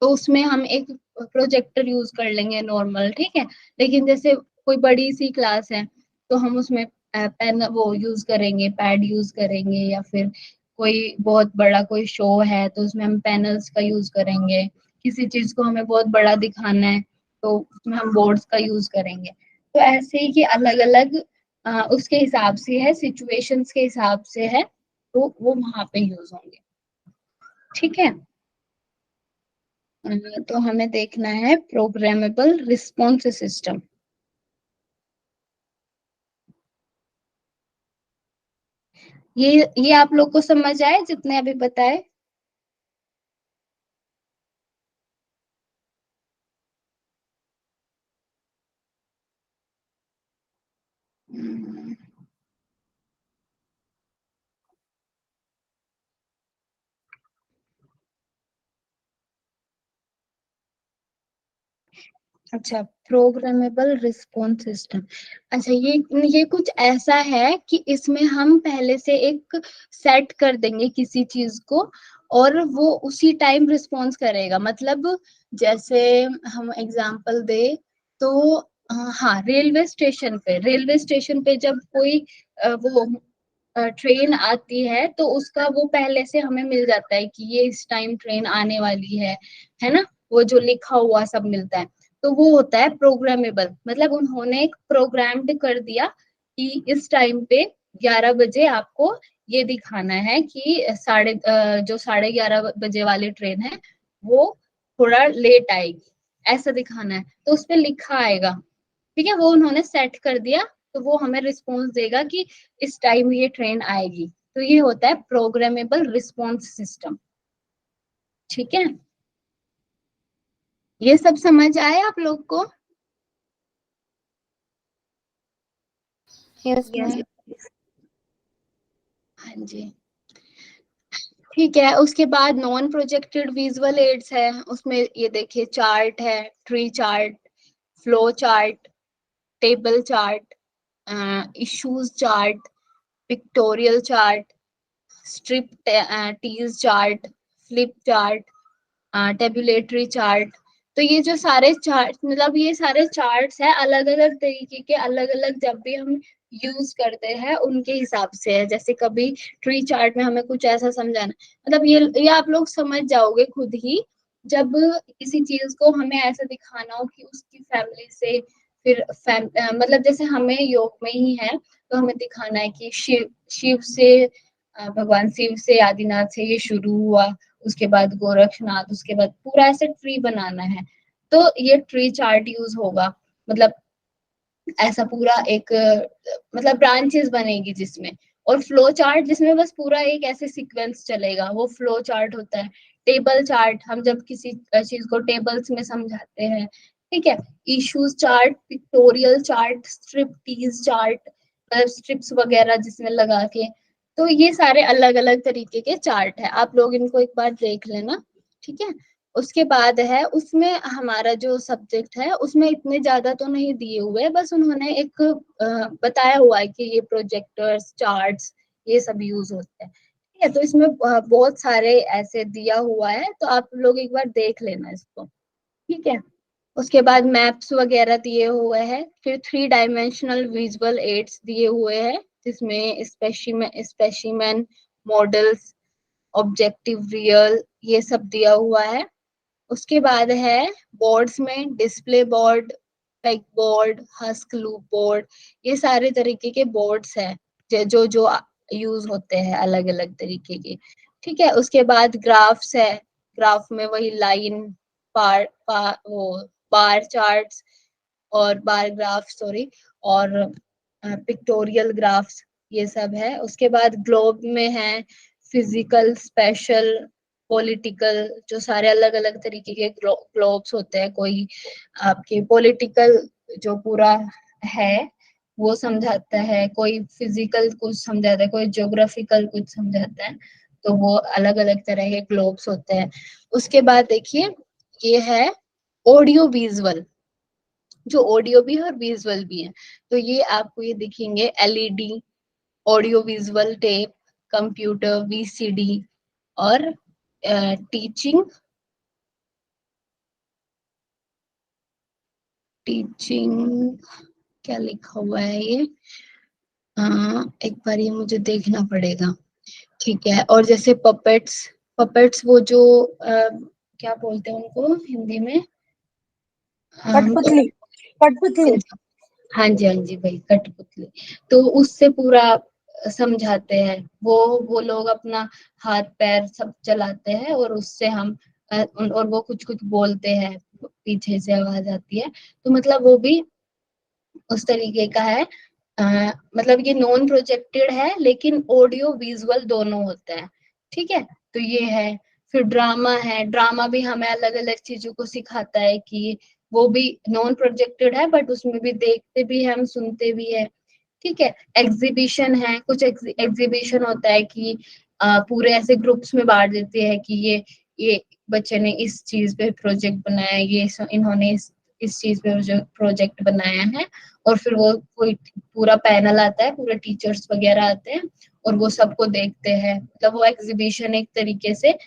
तो उसमें हम एक प्रोजेक्टर यूज कर लेंगे नॉर्मल, ठीक है। लेकिन जैसे कोई बड़ी सी क्लास है तो हम उसमें पेन वो यूज करेंगे, पैड यूज करेंगे, या फिर कोई बहुत बड़ा कोई शो है तो उसमें हम पैनल्स का यूज करेंगे। किसी चीज को हमें बहुत बड़ा दिखाना है तो उसमें हम बोर्ड्स का यूज करेंगे। तो ऐसे ही कि अलग अलग उसके हिसाब से है, सिचुएशंस के हिसाब से है, तो वो वहां पे यूज होंगे। ठीक है। तो हमें देखना है प्रोग्रामेबल रिस्पॉन्स सिस्टम। ये आप लोग को समझ आए जितने अभी बताए? हम्म, अच्छा, प्रोग्रामेबल रिस्पॉन्स सिस्टम। अच्छा, ये कुछ ऐसा है कि इसमें हम पहले से एक सेट कर देंगे किसी चीज को, और वो उसी टाइम रिस्पॉन्स करेगा। मतलब जैसे हम एग्जांपल दे तो हाँ, रेलवे स्टेशन पे जब कोई वो ट्रेन आती है तो उसका वो पहले से हमें मिल जाता है कि ये इस टाइम ट्रेन आने वाली है ना। वो जो लिखा हुआ सब मिलता है। तो वो होता है प्रोग्रामेबल, मतलब उन्होंने एक प्रोग्राम्ड कर दिया कि इस टाइम पे 11 बजे आपको ये दिखाना है कि जो 11:30 बजे वाली ट्रेन है वो थोड़ा लेट आएगी, ऐसा दिखाना है। तो उस पे लिखा आएगा, ठीक है, वो उन्होंने सेट कर दिया। तो वो हमें रिस्पॉन्स देगा कि इस टाइम ये ट्रेन आएगी। तो ये होता है प्रोग्रामेबल रिस्पॉन्स सिस्टम। ठीक है, ये सब समझ आए आप लोग को? Yes yes. मैम। हाँ जी। ठीक है, उसके बाद नॉन प्रोजेक्टेड विजुअल एड्स है। उसमें ये देखिए, चार्ट है, tree chart, flow chart, table chart, issues chart, pictorial chart, strip tease chart, flip chart, tabulatory chart. तो ये जो सारे चार्ट, मतलब ये सारे चार्ट्स है अलग अलग तरीके के, अलग अलग जब भी हम यूज करते हैं उनके हिसाब से है। जैसे कभी ट्री चार्ट में हमें कुछ ऐसा समझाना, मतलब ये आप लोग समझ जाओगे खुद ही। जब किसी चीज को हमें ऐसा दिखाना हो कि उसकी फैमिली से, फिर मतलब जैसे हमें योग में ही है तो हमें दिखाना है कि शिव शिव से भगवान शिव से, आदिनाथ से ये शुरू हुआ, उसके बाद गोरक्षनाथ, उसके बाद पूरा ऐसे ट्री बनाना है। तो ये ट्री चार्ट यूज होगा। मतलब ऐसा पूरा एक मतलब ब्रांचेस बनेगी जिसमें, और फ्लो चार्ट जिसमें बस पूरा एक ऐसे सीक्वेंस चलेगा, वो फ्लो चार्ट होता है। टेबल चार्ट, हम जब किसी चीज को टेबल्स में समझाते हैं। ठीक है। Issues chart, pictorial chart, striptease chart, strips वगैरह जिसमें लगा के। तो ये सारे अलग अलग तरीके के चार्ट है, आप लोग इनको एक बार देख लेना। ठीक है। उसके बाद है उसमें हमारा जो सब्जेक्ट है उसमें इतने ज्यादा तो नहीं दिए हुए, बस उन्होंने एक बताया हुआ है कि ये प्रोजेक्टर्स, चार्ट्स, ये सब यूज होते हैं। ठीक है। तो इसमें बहुत सारे ऐसे दिया हुआ है, तो आप लोग एक बार देख लेना इसको। ठीक है। उसके बाद मैप्स वगैरह दिए हुए हैं, फिर 3 डायमेंशनल विजुअल एड्स दिए हुए हैं जिसमें स्पेसिमेन, मॉडल्स, ऑब्जेक्टिव, रियल, ये सब दिया हुआ है। उसके बाद है बोर्ड्स में display board, peg board, husk loop board, ये सारे तरीके के बोर्ड्स हैं जो जो यूज होते हैं अलग अलग तरीके के। ठीक है। उसके बाद ग्राफ्स है, ग्राफ में वही लाइन, वो बार चार्ट्स और बार ग्राफ, सॉरी, और पिक्टोरियल ग्राफ्स, ये सब है। उसके बाद ग्लोब में है फिजिकल, स्पेशल, पॉलिटिकल, जो सारे अलग अलग तरीके के ग्लोब्स होते हैं, कोई आपके पॉलिटिकल जो पूरा है वो समझाता है, कोई फिजिकल कुछ समझाता है, कोई ज्योग्राफिकल कुछ समझाता है। तो वो अलग अलग तरह के ग्लोब्स होते हैं। उसके बाद देखिए ये है ऑडियो विजुअल, जो ऑडियो भी है और विजुअल भी है। तो ये आपको ये दिखेंगे LED, audio visual tape, computer, VCD और टीचिंग टीचिंग क्या लिखा हुआ है ये, एक बार ये मुझे देखना पड़ेगा। ठीक है, और जैसे पपेट्स, पपेट्स वो जो क्या बोलते हैं उनको हिंदी में, कठपुतली, कठपुतली। हाँ जी, हाँ जी भाई, कठपुतली। तो उससे पूरा समझाते हैं, वो लोग अपना हाथ पैर सब चलाते हैं और उससे हम और वो कुछ कुछ बोलते हैं, पीछे से आवाज आती है। तो मतलब वो भी उस तरीके का है। मतलब ये नॉन प्रोजेक्टेड है लेकिन ऑडियो विजुअल दोनों होता है। ठीक है, तो ये है। फिर ड्रामा है, ड्रामा भी हमें अलग अलग चीजों को सिखाता है कि वो भी नॉन प्रोजेक्टेड है बट उसमें भी देखते भी हैं हम, सुनते भी है। ठीक है, एग्जीबिशन है, कुछ एग्जीबिशन होता है कि पूरे ऐसे ग्रुप्स में बांट देते हैं कि ये बच्चे ने इस चीज पे प्रोजेक्ट बनाया, ये इन्होंने इस चीज पे प्रोजेक्ट बनाया है। और फिर वो कोई पूरा पैनल आता है, पूरे टीचर्स वगैरह आते हैं और वो सबको देखते हैं। मतलब वो एग्जीबिशन एक तरीके से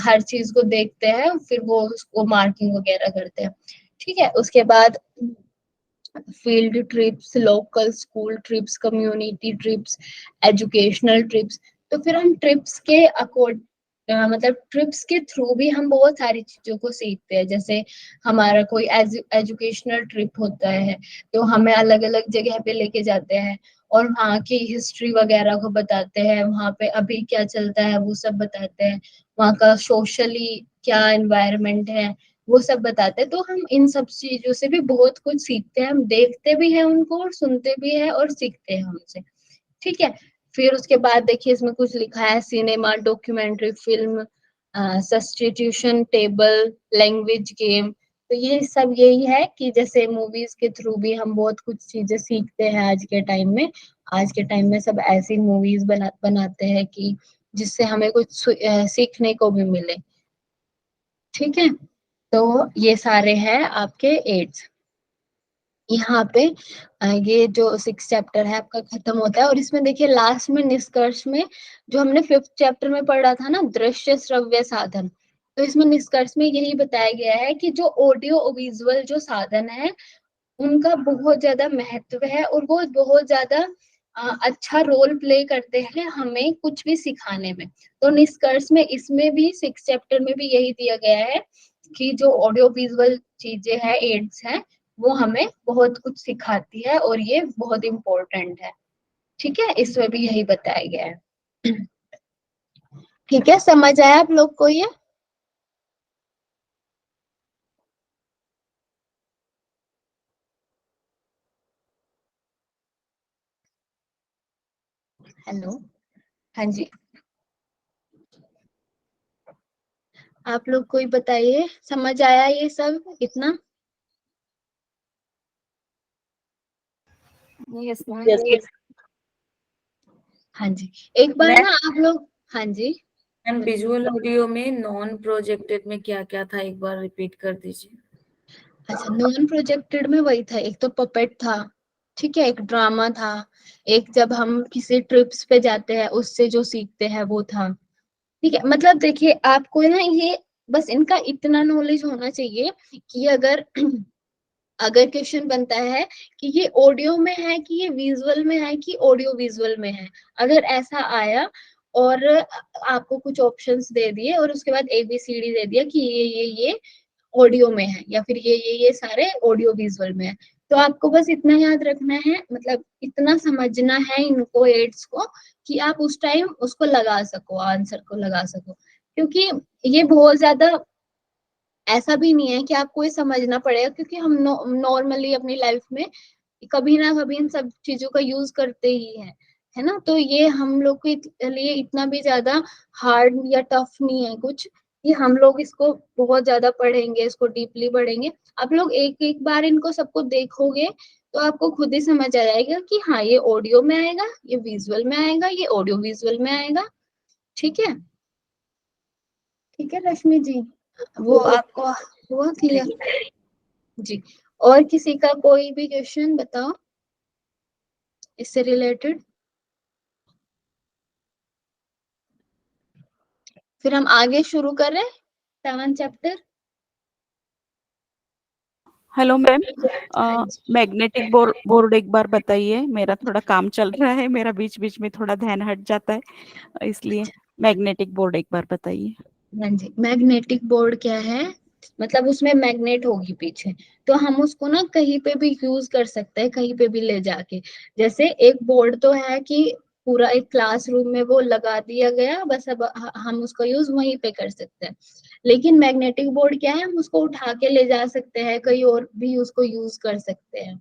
हर चीज को देखते हैं, फिर वो उसको मार्किंग वगैरह करते हैं। ठीक है, उसके बाद field trips, local school trips, community trips, educational trips. तो फिर हम ट्रिप्स के अकॉर्ड मतलब ट्रिप्स के थ्रू भी हम बहुत सारी चीजों को सीखते हैं। जैसे हमारा कोई एजुकेशनल ट्रिप होता है तो हमें अलग अलग जगह पे लेके जाते हैं और वहाँ की हिस्ट्री वगैरह को बताते हैं, वहाँ पे अभी क्या चलता है वो सब बताते हैं, वहाँ का सोशली क्या एनवायरनमेंट है वो सब बताते हैं। तो हम इन सब चीजों से भी बहुत कुछ सीखते हैं, हम देखते भी हैं उनको और सुनते भी हैं और सीखते हैं उनसे। ठीक है, फिर उसके बाद देखिए इसमें कुछ लिखा है, cinema, documentary film, substitution table, language game. तो ये सब यही है कि जैसे मूवीज के थ्रू भी हम बहुत कुछ चीजें सीखते हैं आज के टाइम में। आज के टाइम में सब ऐसी मूवीज बनाते हैं कि जिससे हमें कुछ सीखने को भी मिले। ठीक है, तो ये सारे हैं आपके एड्स। यहाँ पे ये जो 6 चैप्टर है आपका खत्म होता है और इसमें देखिए लास्ट में निष्कर्ष में जो हमने 5th चैप्टर में पढ़ा था ना, दृश्य श्रव्य साधन। तो इसमें निष्कर्ष में यही बताया गया है कि जो ऑडियो विजुअल जो साधन है उनका बहुत ज्यादा महत्व है और वो बहुत ज्यादा अच्छा रोल प्ले करते हैं हमें कुछ भी सिखाने में। तो निष्कर्ष में इसमें भी 6 चैप्टर में भी यही दिया गया है कि जो ऑडियो विजुअल चीजें हैं, एड्स हैं, वो हमें बहुत कुछ सिखाती है और ये बहुत इम्पोर्टेंट है। ठीक है, इसमें भी यही बताया गया है। ठीक है, समझ आया आप लोग को ये? हेलो, हाँ जी, आप लोग कोई बताइए, समझ आया ये सब इतना? Yes ma'am. हाँ जी, एक बार मैम ना आप लोग, हाँ जी, मैम विजुअल ऑडियो में नॉन प्रोजेक्टेड में क्या क्या था, एक बार रिपीट कर दीजिए। अच्छा नॉन प्रोजेक्टेड में वही था, एक तो पपेट था, ठीक है, एक ड्रामा था, एक जब हम किसी ट्रिप्स पे जाते हैं उससे जो सीखते हैं वो था। ठीक है, मतलब देखिए आपको ना ये बस इनका इतना नॉलेज होना चाहिए कि अगर अगर क्वेश्चन बनता है कि ये ऑडियो में है कि ये विजुअल में है कि ऑडियो विजुअल में है, अगर ऐसा आया और आपको कुछ ऑप्शंस दे दिए और उसके बाद ABCD दे दिया कि ये ऑडियो में है या फिर ये सारे ऑडियो विजुअल में है, तो आपको बस इतना याद रखना है, मतलब इतना समझना है इनको एड्स को कि आप उस टाइम उसको लगा सको, आंसर को लगा सको। क्योंकि ये बहुत ज्यादा ऐसा भी नहीं है कि आपको ये समझना पड़ेगा, क्योंकि हम नॉर्मली अपनी लाइफ में कभी ना कभी इन सब चीजों का यूज करते ही हैं। है ना। तो ये हम लोग के लिए इतना भी ज्यादा हार्ड या टफ नहीं है कुछ, कि हम लोग इसको बहुत ज्यादा पढ़ेंगे, इसको डीपली पढ़ेंगे। आप लोग एक एक बार इनको सबको देखोगे तो आपको खुद ही समझ आ जाएगा कि हाँ ये ऑडियो में आएगा, ये विजुअल में आएगा, ये ऑडियो विजुअल में आएगा। ठीक है, ठीक है रश्मि जी, वो आपको हुआ क्लियर? जी। और किसी का कोई भी क्वेश्चन बताओ इससे रिलेटेड, फिर हम आगे शुरू करें 7 चैप्टर। हेलो मैम, हाँ जी। मैग्नेटिक बोर्ड एक बार बताइए, मेरा थोड़ा काम चल रहा है, मेरा बीच बीच में थोड़ा ध्यान हट जाता है, इसलिए मैग्नेटिक बोर्ड एक बार बताइए। हाँ जी, मैग्नेटिक बोर्ड क्या है, मतलब उसमें मैग्नेट होगी पीछे, तो हम उसको ना कहीं पे भी यूज कर सकते हैं, कहीं पे भी ले जाके। जैसे एक बोर्ड तो है कि पूरा एक क्लासरूम में वो लगा दिया गया, बस अब हम उसका यूज वहीं पे कर सकते हैं। लेकिन मैग्नेटिक बोर्ड क्या है, हम उसको उठा के ले जा सकते हैं, कहीं और भी उसको यूज कर सकते हैं।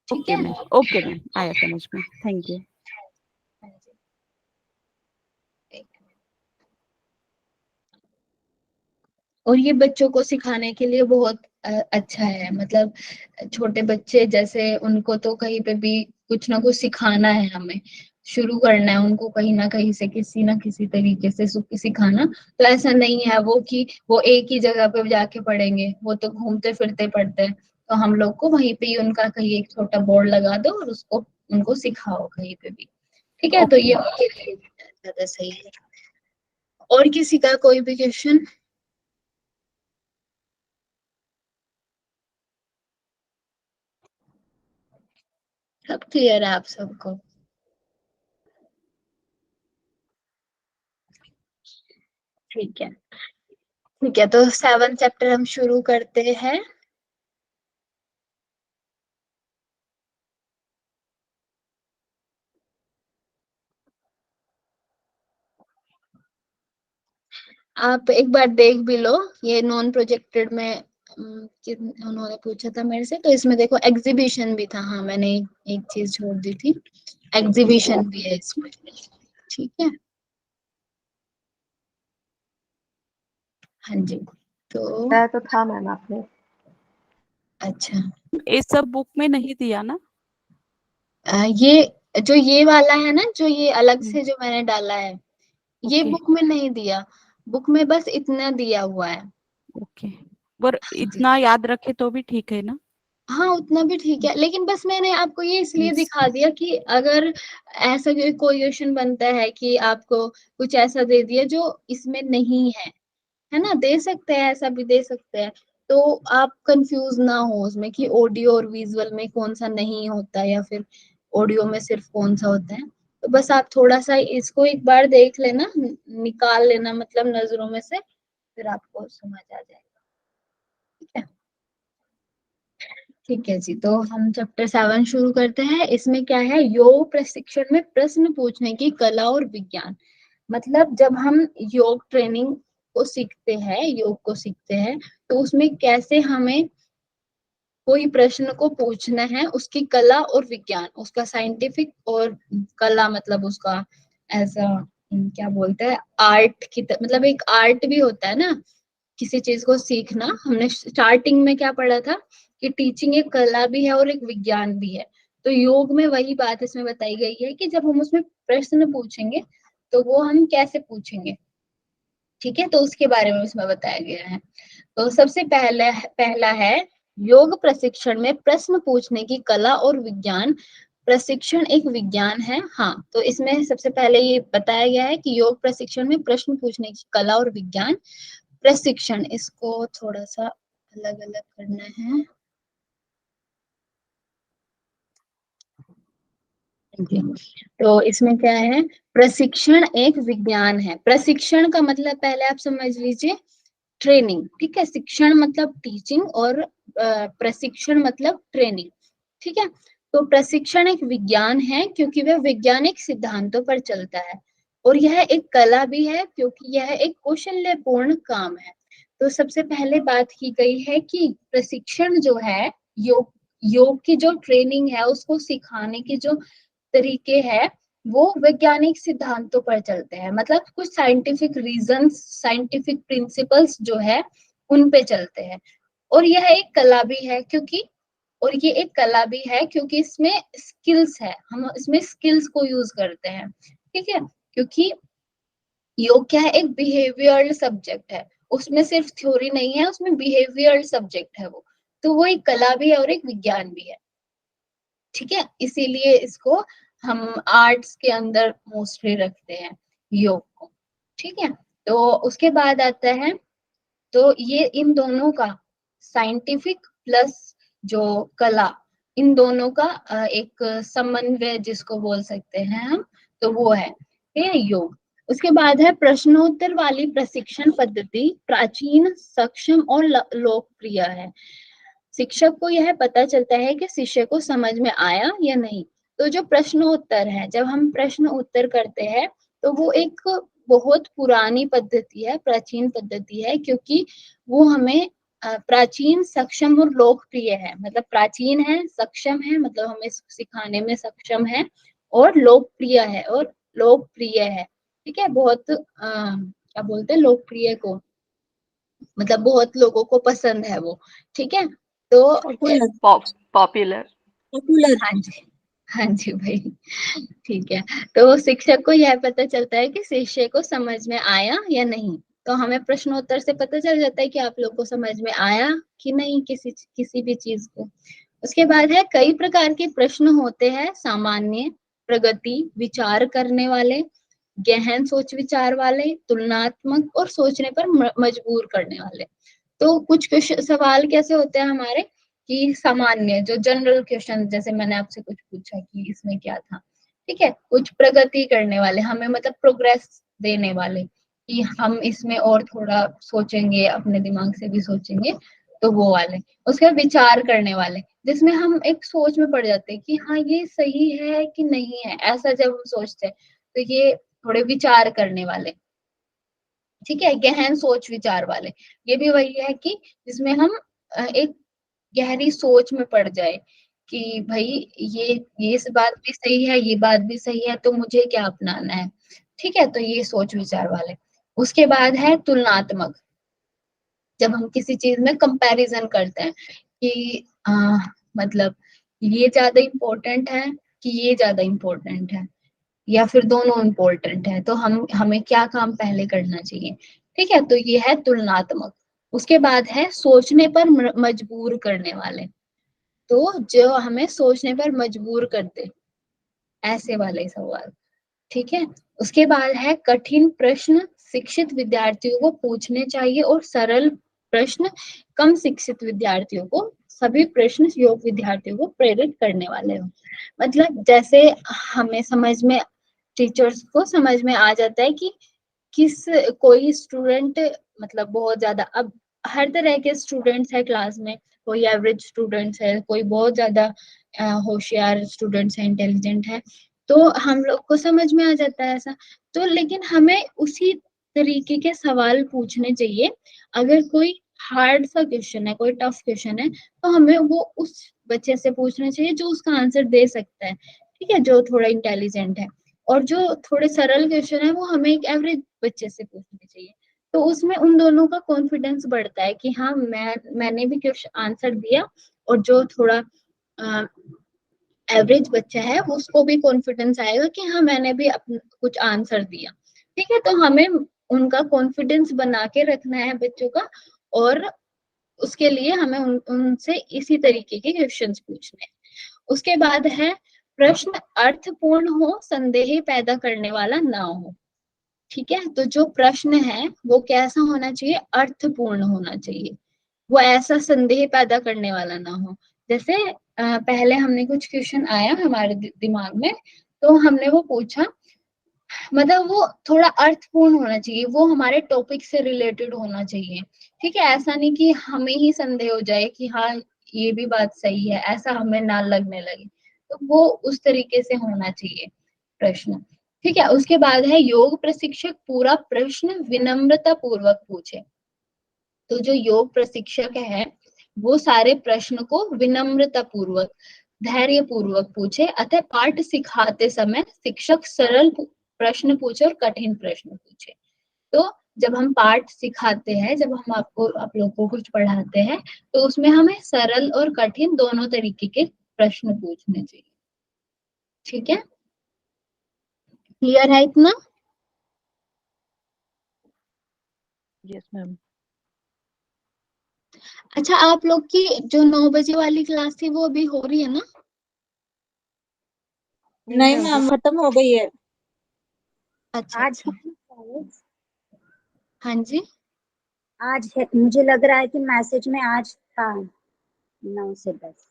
ठीक है। ओके मैम, आया समझ में, थैंक यू। हाँ जी। एक मिनट। और ये बच्चों को सिखाने के लिए बहुत अच्छा है, मतलब छोटे बच्चे जैसे उनको तो कहीं पे भी कुछ ना कुछ सिखाना है, हमें शुरू करना है उनको कहीं ना कहीं से, किसी ना किसी तरीके से सिखाना। तो ऐसा नहीं है वो कि वो एक ही जगह पे जाके पढ़ेंगे, वो तो घूमते फिरते पढ़ते हैं। तो हम लोग को वहीं पे ही उनका कहीं एक छोटा बोर्ड लगा दो और उसको उनको सिखाओ कहीं पे भी। ठीक है, तो ये ओके उनके लिए ज्यादा सही है। और किसी का कोई भी क्वेश्चन? सब क्लियर है आप सबको? ठीक है, ठीक है, तो 7 चैप्टर हम शुरू करते हैं। आप एक बार देख भी लो, ये नॉन प्रोजेक्टेड में उन्होंने पूछा था मेरे से, तो इसमें देखो एग्जीबिशन भी था। हाँ, मैंने एक चीज छोड़ दी थी, एग्जीबिशन भी है इसमें। ठीक है। हाँ जी। तो बताया तो था मैम आपने। अच्छा, ये सब बुक में नहीं दिया ना? ये जो ये वाला है ना, जो ये अलग हम्म, से जो मैंने डाला है, ये ओके बुक में नहीं दिया। बुक में बस इतना दिया हुआ है। ओके, पर हाँ जी। इतना याद रखे तो भी ठीक है ना? हाँ, उतना भी ठीक है, लेकिन बस मैंने आपको ये इसलिए Yes. दिखा दिया कि अगर ऐसा कोई क्वेश्चन बनता है कि आपको कुछ ऐसा दे दिया जो इसमें नहीं है ना, दे सकते हैं, ऐसा भी दे सकते हैं। तो आप कंफ्यूज ना हो उसमें कि ऑडियो और विजुअल में कौन सा नहीं होता, या फिर ऑडियो में सिर्फ कौन सा होता है। तो बस आप थोड़ा सा इसको एक बार देख लेना, निकाल लेना मतलब नजरों में से, फिर आपको समझ आ जाएगा। ठीक है, ठीक है जी। तो हम चैप्टर 7 शुरू करते हैं। इसमें क्या है, योग प्रशिक्षण में प्रश्न पूछने की कला और विज्ञान। मतलब जब हम योग ट्रेनिंग को सीखते हैं, योग को सीखते हैं, तो उसमें कैसे हमें कोई प्रश्न को पूछना है, उसकी कला और विज्ञान, उसका साइंटिफिक और कला मतलब उसका ऐसा क्या बोलते हैं, आर्ट की मतलब एक आर्ट भी होता है ना किसी चीज को सीखना। हमने स्टार्टिंग में क्या पढ़ा था कि टीचिंग एक कला भी है और एक विज्ञान भी है। तो योग में वही बात इसमें बताई गई है कि जब हम उसमें प्रश्न पूछेंगे तो वो हम कैसे पूछेंगे। ठीक है, तो उसके बारे में इसमें बताया गया है। तो सबसे पहले पहला है, योग प्रशिक्षण में प्रश्न पूछने की कला और विज्ञान। प्रशिक्षण एक विज्ञान है। हाँ, तो इसमें सबसे पहले ये बताया गया है कि योग प्रशिक्षण में प्रश्न पूछने की कला और विज्ञान। प्रशिक्षण, इसको थोड़ा सा अलग अलग करना है। तो इसमें क्या है, प्रशिक्षण एक विज्ञान है। प्रशिक्षण का मतलब पहले आप समझ लीजिए, ट्रेनिंग। ठीक है, शिक्षण मतलब टीचिंग और प्रशिक्षण मतलब ट्रेनिंग। ठीक है, तो प्रशिक्षण एक विज्ञान है क्योंकि वह वैज्ञानिक सिद्धांतों पर चलता है, और यह एक कला भी है क्योंकि यह एक कौशल्यपूर्ण काम है। तो सबसे पहले बात की गई है कि प्रशिक्षण जो है, योग योग की जो ट्रेनिंग है उसको सिखाने की जो तरीके हैं वो वैज्ञानिक सिद्धांतों पर चलते हैं, मतलब कुछ साइंटिफिक रीजंस, साइंटिफिक प्रिंसिपल्स जो है उन पे चलते हैं। और यह एक कला भी है क्योंकि और ये एक कला भी है क्योंकि इसमें स्किल्स है, हम इसमें स्किल्स को यूज करते हैं, ठीक है। क्योंकि योग क्या है, एक बिहेवियरल सब्जेक्ट है, उसमें सिर्फ थ्योरी नहीं है, उसमें बिहेवियरल सब्जेक्ट है वो, तो वो एक कला भी है और एक विज्ञान भी है, ठीक है। इसीलिए इसको हम आर्ट्स के अंदर मोस्टली रखते हैं योग को, ठीक है। तो उसके बाद आता है, तो ये इन दोनों का साइंटिफिक प्लस जो कला, इन दोनों का एक समन्वय जिसको बोल सकते हैं हम, तो वो है ठीक है योग। उसके बाद है प्रश्नोत्तर वाली प्रशिक्षण पद्धति, प्राचीन, सक्षम और लोकप्रिय है। शिक्षक को यह पता चलता है कि शिष्य को समझ में आया या नहीं। तो जो प्रश्नोत्तर है, जब हम प्रश्न उत्तर करते हैं तो वो एक बहुत पुरानी पद्धति है, प्राचीन पद्धति है, क्योंकि वो हमें प्राचीन, सक्षम और लोकप्रिय है, मतलब प्राचीन है, सक्षम है, मतलब हमें सिखाने में सक्षम है, और लोकप्रिय है, और लोकप्रिय है, ठीक है। बहुत क्या बोलते हैं लोकप्रिय को, मतलब बहुत लोगों को पसंद है वो, ठीक है। तो पॉपुलर। हाँ जी, हाँ जी भाई, ठीक है। तो शिक्षक को यह पता चलता है कि शिष्य को समझ में आया या नहीं, तो हमें प्रश्नोत्तर से पता चल जाता है कि आप लोग को समझ में आया कि नहीं किसी भी चीज को। उसके बाद है कई प्रकार के प्रश्न होते हैं, सामान्य, प्रगति, विचार करने वाले, गहन सोच विचार वाले, तुलनात्मक और सोचने पर मजबूर करने वाले। तो कुछ सवाल कैसे होते हैं हमारे कि सामान्य, जो जनरल क्वेश्चन, जैसे मैंने आपसे कुछ पूछा कि इसमें क्या था, ठीक है। कुछ प्रगति करने वाले, हमें मतलब प्रोग्रेस देने वाले, कि हम इसमें और थोड़ा सोचेंगे, अपने दिमाग से भी सोचेंगे, तो वो वाले। उसके बाद विचार करने वाले, जिसमें हम एक सोच में पड़ जाते हैं कि हाँ ये सही है कि नहीं है, ऐसा जब हम सोचते हैं तो ये थोड़े विचार करने वाले, ठीक है। गहन सोच विचार वाले, ये भी वही है कि जिसमें हम एक गहरी सोच में पड़ जाए कि भाई ये इस बात भी सही है, ये बात भी सही है, तो मुझे क्या अपनाना है, ठीक है। तो ये सोच विचार वाले। उसके बाद है तुलनात्मक, जब हम किसी चीज में कंपैरिजन करते हैं कि मतलब ये ज्यादा इम्पोर्टेंट है कि ये ज्यादा इम्पोर्टेंट है, या फिर दोनों इम्पोर्टेंट है, तो हमें क्या काम पहले करना चाहिए, ठीक है। तो ये है तुलनात्मक। उसके बाद है सोचने पर मजबूर करने वाले, तो जो हमें सोचने पर मजबूर करते, ऐसे वाले सवाल, ठीक है। उसके बाद है कठिन प्रश्न, शिक्षित विद्यार्थियों को पूछने चाहिए, और सरल प्रश्न, कम शिक्षित विद्यार्थियों को, सभी प्रश्न योग्य विद्यार्थियों को प्रेरित करने वाले हो। मतलब जैसे हमें समझ में, टीचर्स को समझ में आ जाता है कि किस, कोई स्टूडेंट मतलब बहुत ज्यादा, अब हर तरह के स्टूडेंट्स है क्लास में, कोई एवरेज स्टूडेंट्स है, कोई बहुत ज्यादा होशियार स्टूडेंट्स है, इंटेलिजेंट है, तो हम लोग को समझ में आ जाता है ऐसा। तो लेकिन हमें उसी तरीके के सवाल पूछने चाहिए। अगर कोई हार्ड सा क्वेश्चन है, कोई टफ क्वेश्चन है, तो हमें वो उस बच्चे से पूछना चाहिए जो उसका आंसर दे सकता है, ठीक है, जो थोड़ा इंटेलिजेंट है। और जो थोड़े सरल क्वेश्चन है वो हमें एक एवरेज बच्चे से पूछने चाहिए। तो उसमें उन दोनों का कॉन्फिडेंस बढ़ता है कि हाँ मैंने भी क्वेश्चन आंसर दिया, और जो थोड़ा एवरेज बच्चा है उसको भी कॉन्फिडेंस आएगा कि हाँ मैंने भी अपना कुछ आंसर दिया, ठीक है। तो हमें उनका कॉन्फिडेंस बना के रखना है बच्चों का, और उसके लिए हमें उनसे इसी तरीके के क्वेश्चंस पूछने हैं। उसके बाद है प्रश्न अर्थपूर्ण हो, संदेह पैदा करने वाला ना हो, ठीक है। तो जो प्रश्न है वो कैसा होना चाहिए, अर्थपूर्ण होना चाहिए, वो ऐसा संदेह पैदा करने वाला ना हो। जैसे पहले हमने कुछ क्वेश्चन आया हमारे दिमाग में, तो हमने वो पूछा, मतलब वो थोड़ा अर्थपूर्ण होना चाहिए, वो हमारे टॉपिक से रिलेटेड होना चाहिए, ठीक है। ऐसा नहीं कि हमें ही संदेह हो जाए कि हाँ ये भी बात सही है, ऐसा हमें ना लगने लगे, तो वो उस तरीके से होना चाहिए प्रश्न, ठीक है। उसके बाद है योग प्रशिक्षक पूरा प्रश्न विनम्रता पूर्वक पूछे। तो जो योग प्रशिक्षक है वो सारे प्रश्न को विनम्रता पूर्वक, धैर्य पूर्वक पूछे, अतः पाठ सिखाते समय शिक्षक सरल प्रश्न पूछे और कठिन प्रश्न पूछे। तो जब हम पाठ सिखाते हैं, जब हम आप लोग को कुछ पढ़ाते हैं, तो उसमें हमें सरल और कठिन दोनों तरीके के प्रश्न पूछने चाहिए। ठीक है, क्लियर है इतना? Yes, ma'am. अच्छा, आप लोग की जो 9 बजे वाली क्लास थी वो अभी हो रही है ना? नहीं मैम, खत्म हो गई है। अच्छा आज अच्छा, हाँ जी। आज है, मुझे लग रहा है कि मैसेज में आज था 9 से 10।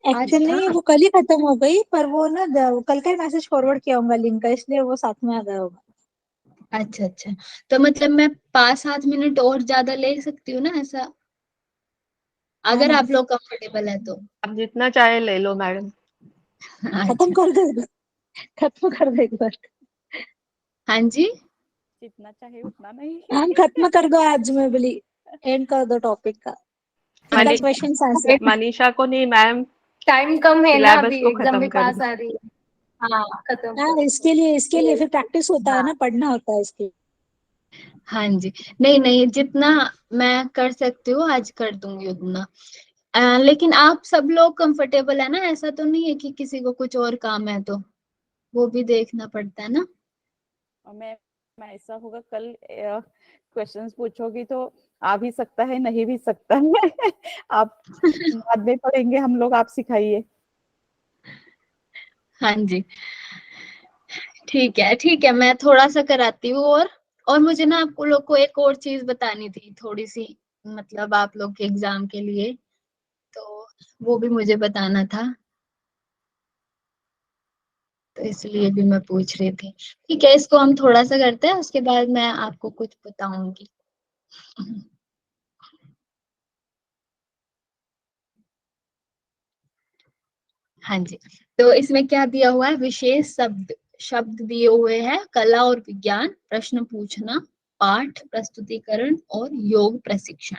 आज एक्चुअली था? वो कल ही खत्म हो गई, पर वो ना कल का ही मैसेज फॉरवर्ड किया होगा लिंक का, इसलिए वो साथ में आ गया होगा। अच्छा अच्छा, तो मतलब मैं 5-7 मिनट और ज्यादा ले सकती हूँ ना, ऐसा हाँ अगर ना, आप लोग कंफर्टेबल है तो? आप जितना चाहे ले लो मैडम। खत्म अच्छा, कर दो, खत्म कर दो एक बार। हाँ जी। जितना चाहे उतना नहीं। मैम खत्म कर दो, आज में बोली एंड कर दो टॉपिक का। इतना मनी क्वेश्चन आंसर। मनीषा को नहीं मैम, टाइम कम है ना, सिलेबस अभी को एग्जाम खत्म भी कर पास दो। आ रही है। हाँ, खत्म हाँ, करो। इसके लिए फिर प्रैक्टिस होता है हाँ ना, पढ़ना होता है इसके लिए। हाँ जी, नहीं नहीं, जितना मैं कर सकती हूँ आज कर दूंगी उतना। लेकिन आप सब लोग कंफर्टेबल है ना? ऐसा तो नहीं है कि किसी को कुछ और काम है तो वो भी देखना पड़ता है ना। और मैं ऐसा होगा कल क्वेश्चंस पूछोगी तो आ भी सकता है, नहीं भी सकता है। आप बाद में पढ़ेंगे हम लोग, आप सिखाइए। हाँ जी, ठीक है, मैं थोड़ा सा कराती हूँ। और मुझे ना आपको लोग को एक और चीज बतानी थी थोड़ी सी, मतलब आप लोग के एग्जाम के लिए, तो वो भी मुझे बताना था, तो इसलिए भी मैं पूछ रही थी। ठीक है, इसको हम थोड़ा सा करते हैं, उसके बाद मैं आपको कुछ बताऊंगी। हाँ जी, तो इसमें क्या दिया हुआ है? विशेष शब्द शब्द दिए हुए हैं, कला और विज्ञान, प्रश्न पूछना, पाठ प्रस्तुतिकरण और योग प्रशिक्षण।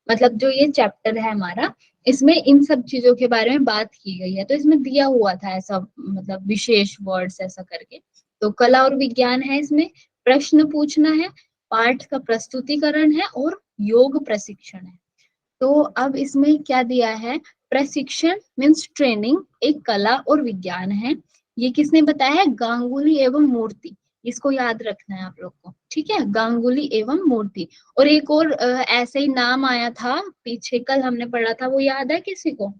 मतलब जो ये चैप्टर है हमारा, इसमें इन सब चीजों के बारे में बात की गई है। तो इसमें दिया हुआ था ऐसा, मतलब विशेष वर्ड्स ऐसा करके। तो कला और विज्ञान है, इसमें प्रश्न पूछना है, पाठ का प्रस्तुतिकरण है और योग प्रशिक्षण है। तो अब इसमें क्या दिया है? प्रशिक्षण मीन्स ट्रेनिंग एक कला और विज्ञान है। ये किसने बताया है? गांगुली एवं मूर्ति। इसको याद रखना है आप लोग को, ठीक है? गांगुली एवं मूर्ति। और एक और ऐसे ही नाम आया था पीछे, कल हमने पढ़ा था, वो याद है किसी को?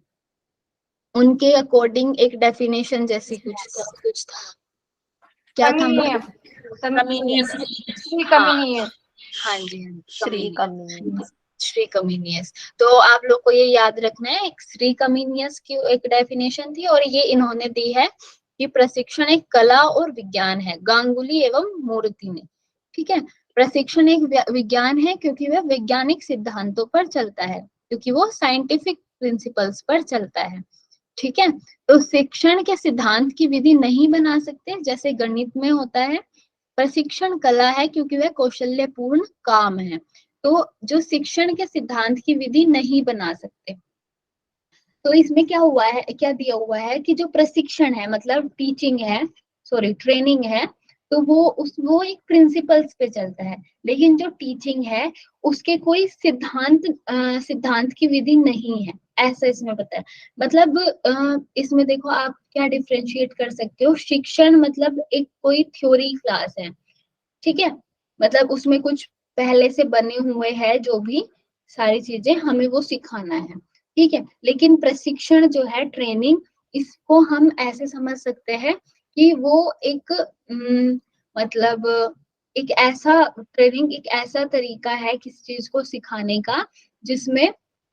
उनके अकॉर्डिंग एक डेफिनेशन जैसी कुछ था, क्या था वो? श्री हाँ कमीनियस। हाँ जी, हाँ जी, श्री कमी। श्री कमीनियस। तो आप लोग को ये याद रखना है, एक श्री कमीनियस की एक डेफिनेशन थी, और ये इन्होंने दी है कि प्रशिक्षण एक कला और विज्ञान है, गांगुली एवं मूर्ति ने। ठीक है, प्रशिक्षण एक विज्ञान है क्योंकि वह वैज्ञानिक सिद्धांतों पर चलता है, क्योंकि वो साइंटिफिक प्रिंसिपल्स पर चलता है। ठीक है, तो शिक्षण के सिद्धांत की विधि नहीं बना सकते जैसे गणित में होता है। प्रशिक्षण कला है क्योंकि वह कौशल्यपूर्ण काम है। तो जो शिक्षण के सिद्धांत की विधि नहीं बना सकते, तो इसमें क्या हुआ है, क्या दिया हुआ है कि जो प्रशिक्षण है मतलब टीचिंग है, सॉरी ट्रेनिंग है, तो वो एक प्रिंसिपल्स पे चलता है। लेकिन जो टीचिंग है उसके कोई सिद्धांत की विधि नहीं है, ऐसा इसमें बताया। मतलब इसमें देखो आप क्या डिफ्रेंशिएट कर सकते हो। शिक्षण मतलब एक कोई थ्योरी क्लास है, ठीक है? मतलब उसमें कुछ पहले से बने हुए हैं, जो भी सारी चीजें हमें वो सिखाना है, ठीक है? लेकिन प्रशिक्षण जो है, ट्रेनिंग, इसको हम ऐसे समझ सकते हैं कि वो एक मतलब एक ऐसा ट्रेनिंग, एक ऐसा तरीका है किसी चीज को सिखाने का जिसमें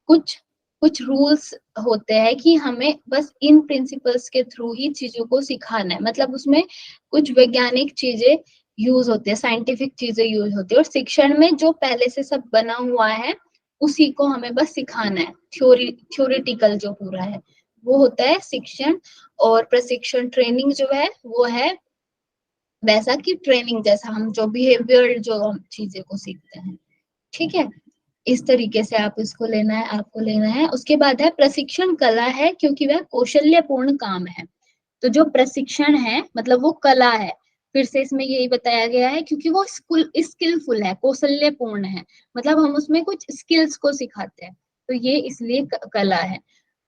कुछ कुछ रूल्स होते हैं कि हमें बस इन प्रिंसिपल्स के थ्रू ही चीजों को सिखाना है। मतलब उसमें कुछ वैज्ञानिक चीजें यूज होते हैं, साइंटिफिक चीजें यूज होती है, और शिक्षण में जो पहले से सब बना हुआ है उसी को हमें बस सिखाना है। थ्योरेटिकल जो पूरा है वो होता है शिक्षण। और प्रशिक्षण ट्रेनिंग जो है वो है वैसा कि ट्रेनिंग जैसा हम जो बिहेवियर जो हम चीजें को सीखते हैं, ठीक है? इस तरीके से आप इसको लेना है, आपको लेना है। उसके बाद है प्रशिक्षण कला है क्योंकि वह कौशल्यपूर्ण काम है। तो जो प्रशिक्षण है मतलब वो कला है, फिर से इसमें यही बताया गया है क्योंकि वो स्किलफुल है, कौशल्यपूर्ण है, मतलब हम उसमें कुछ स्किल्स को सिखाते हैं, तो ये इसलिए कला है।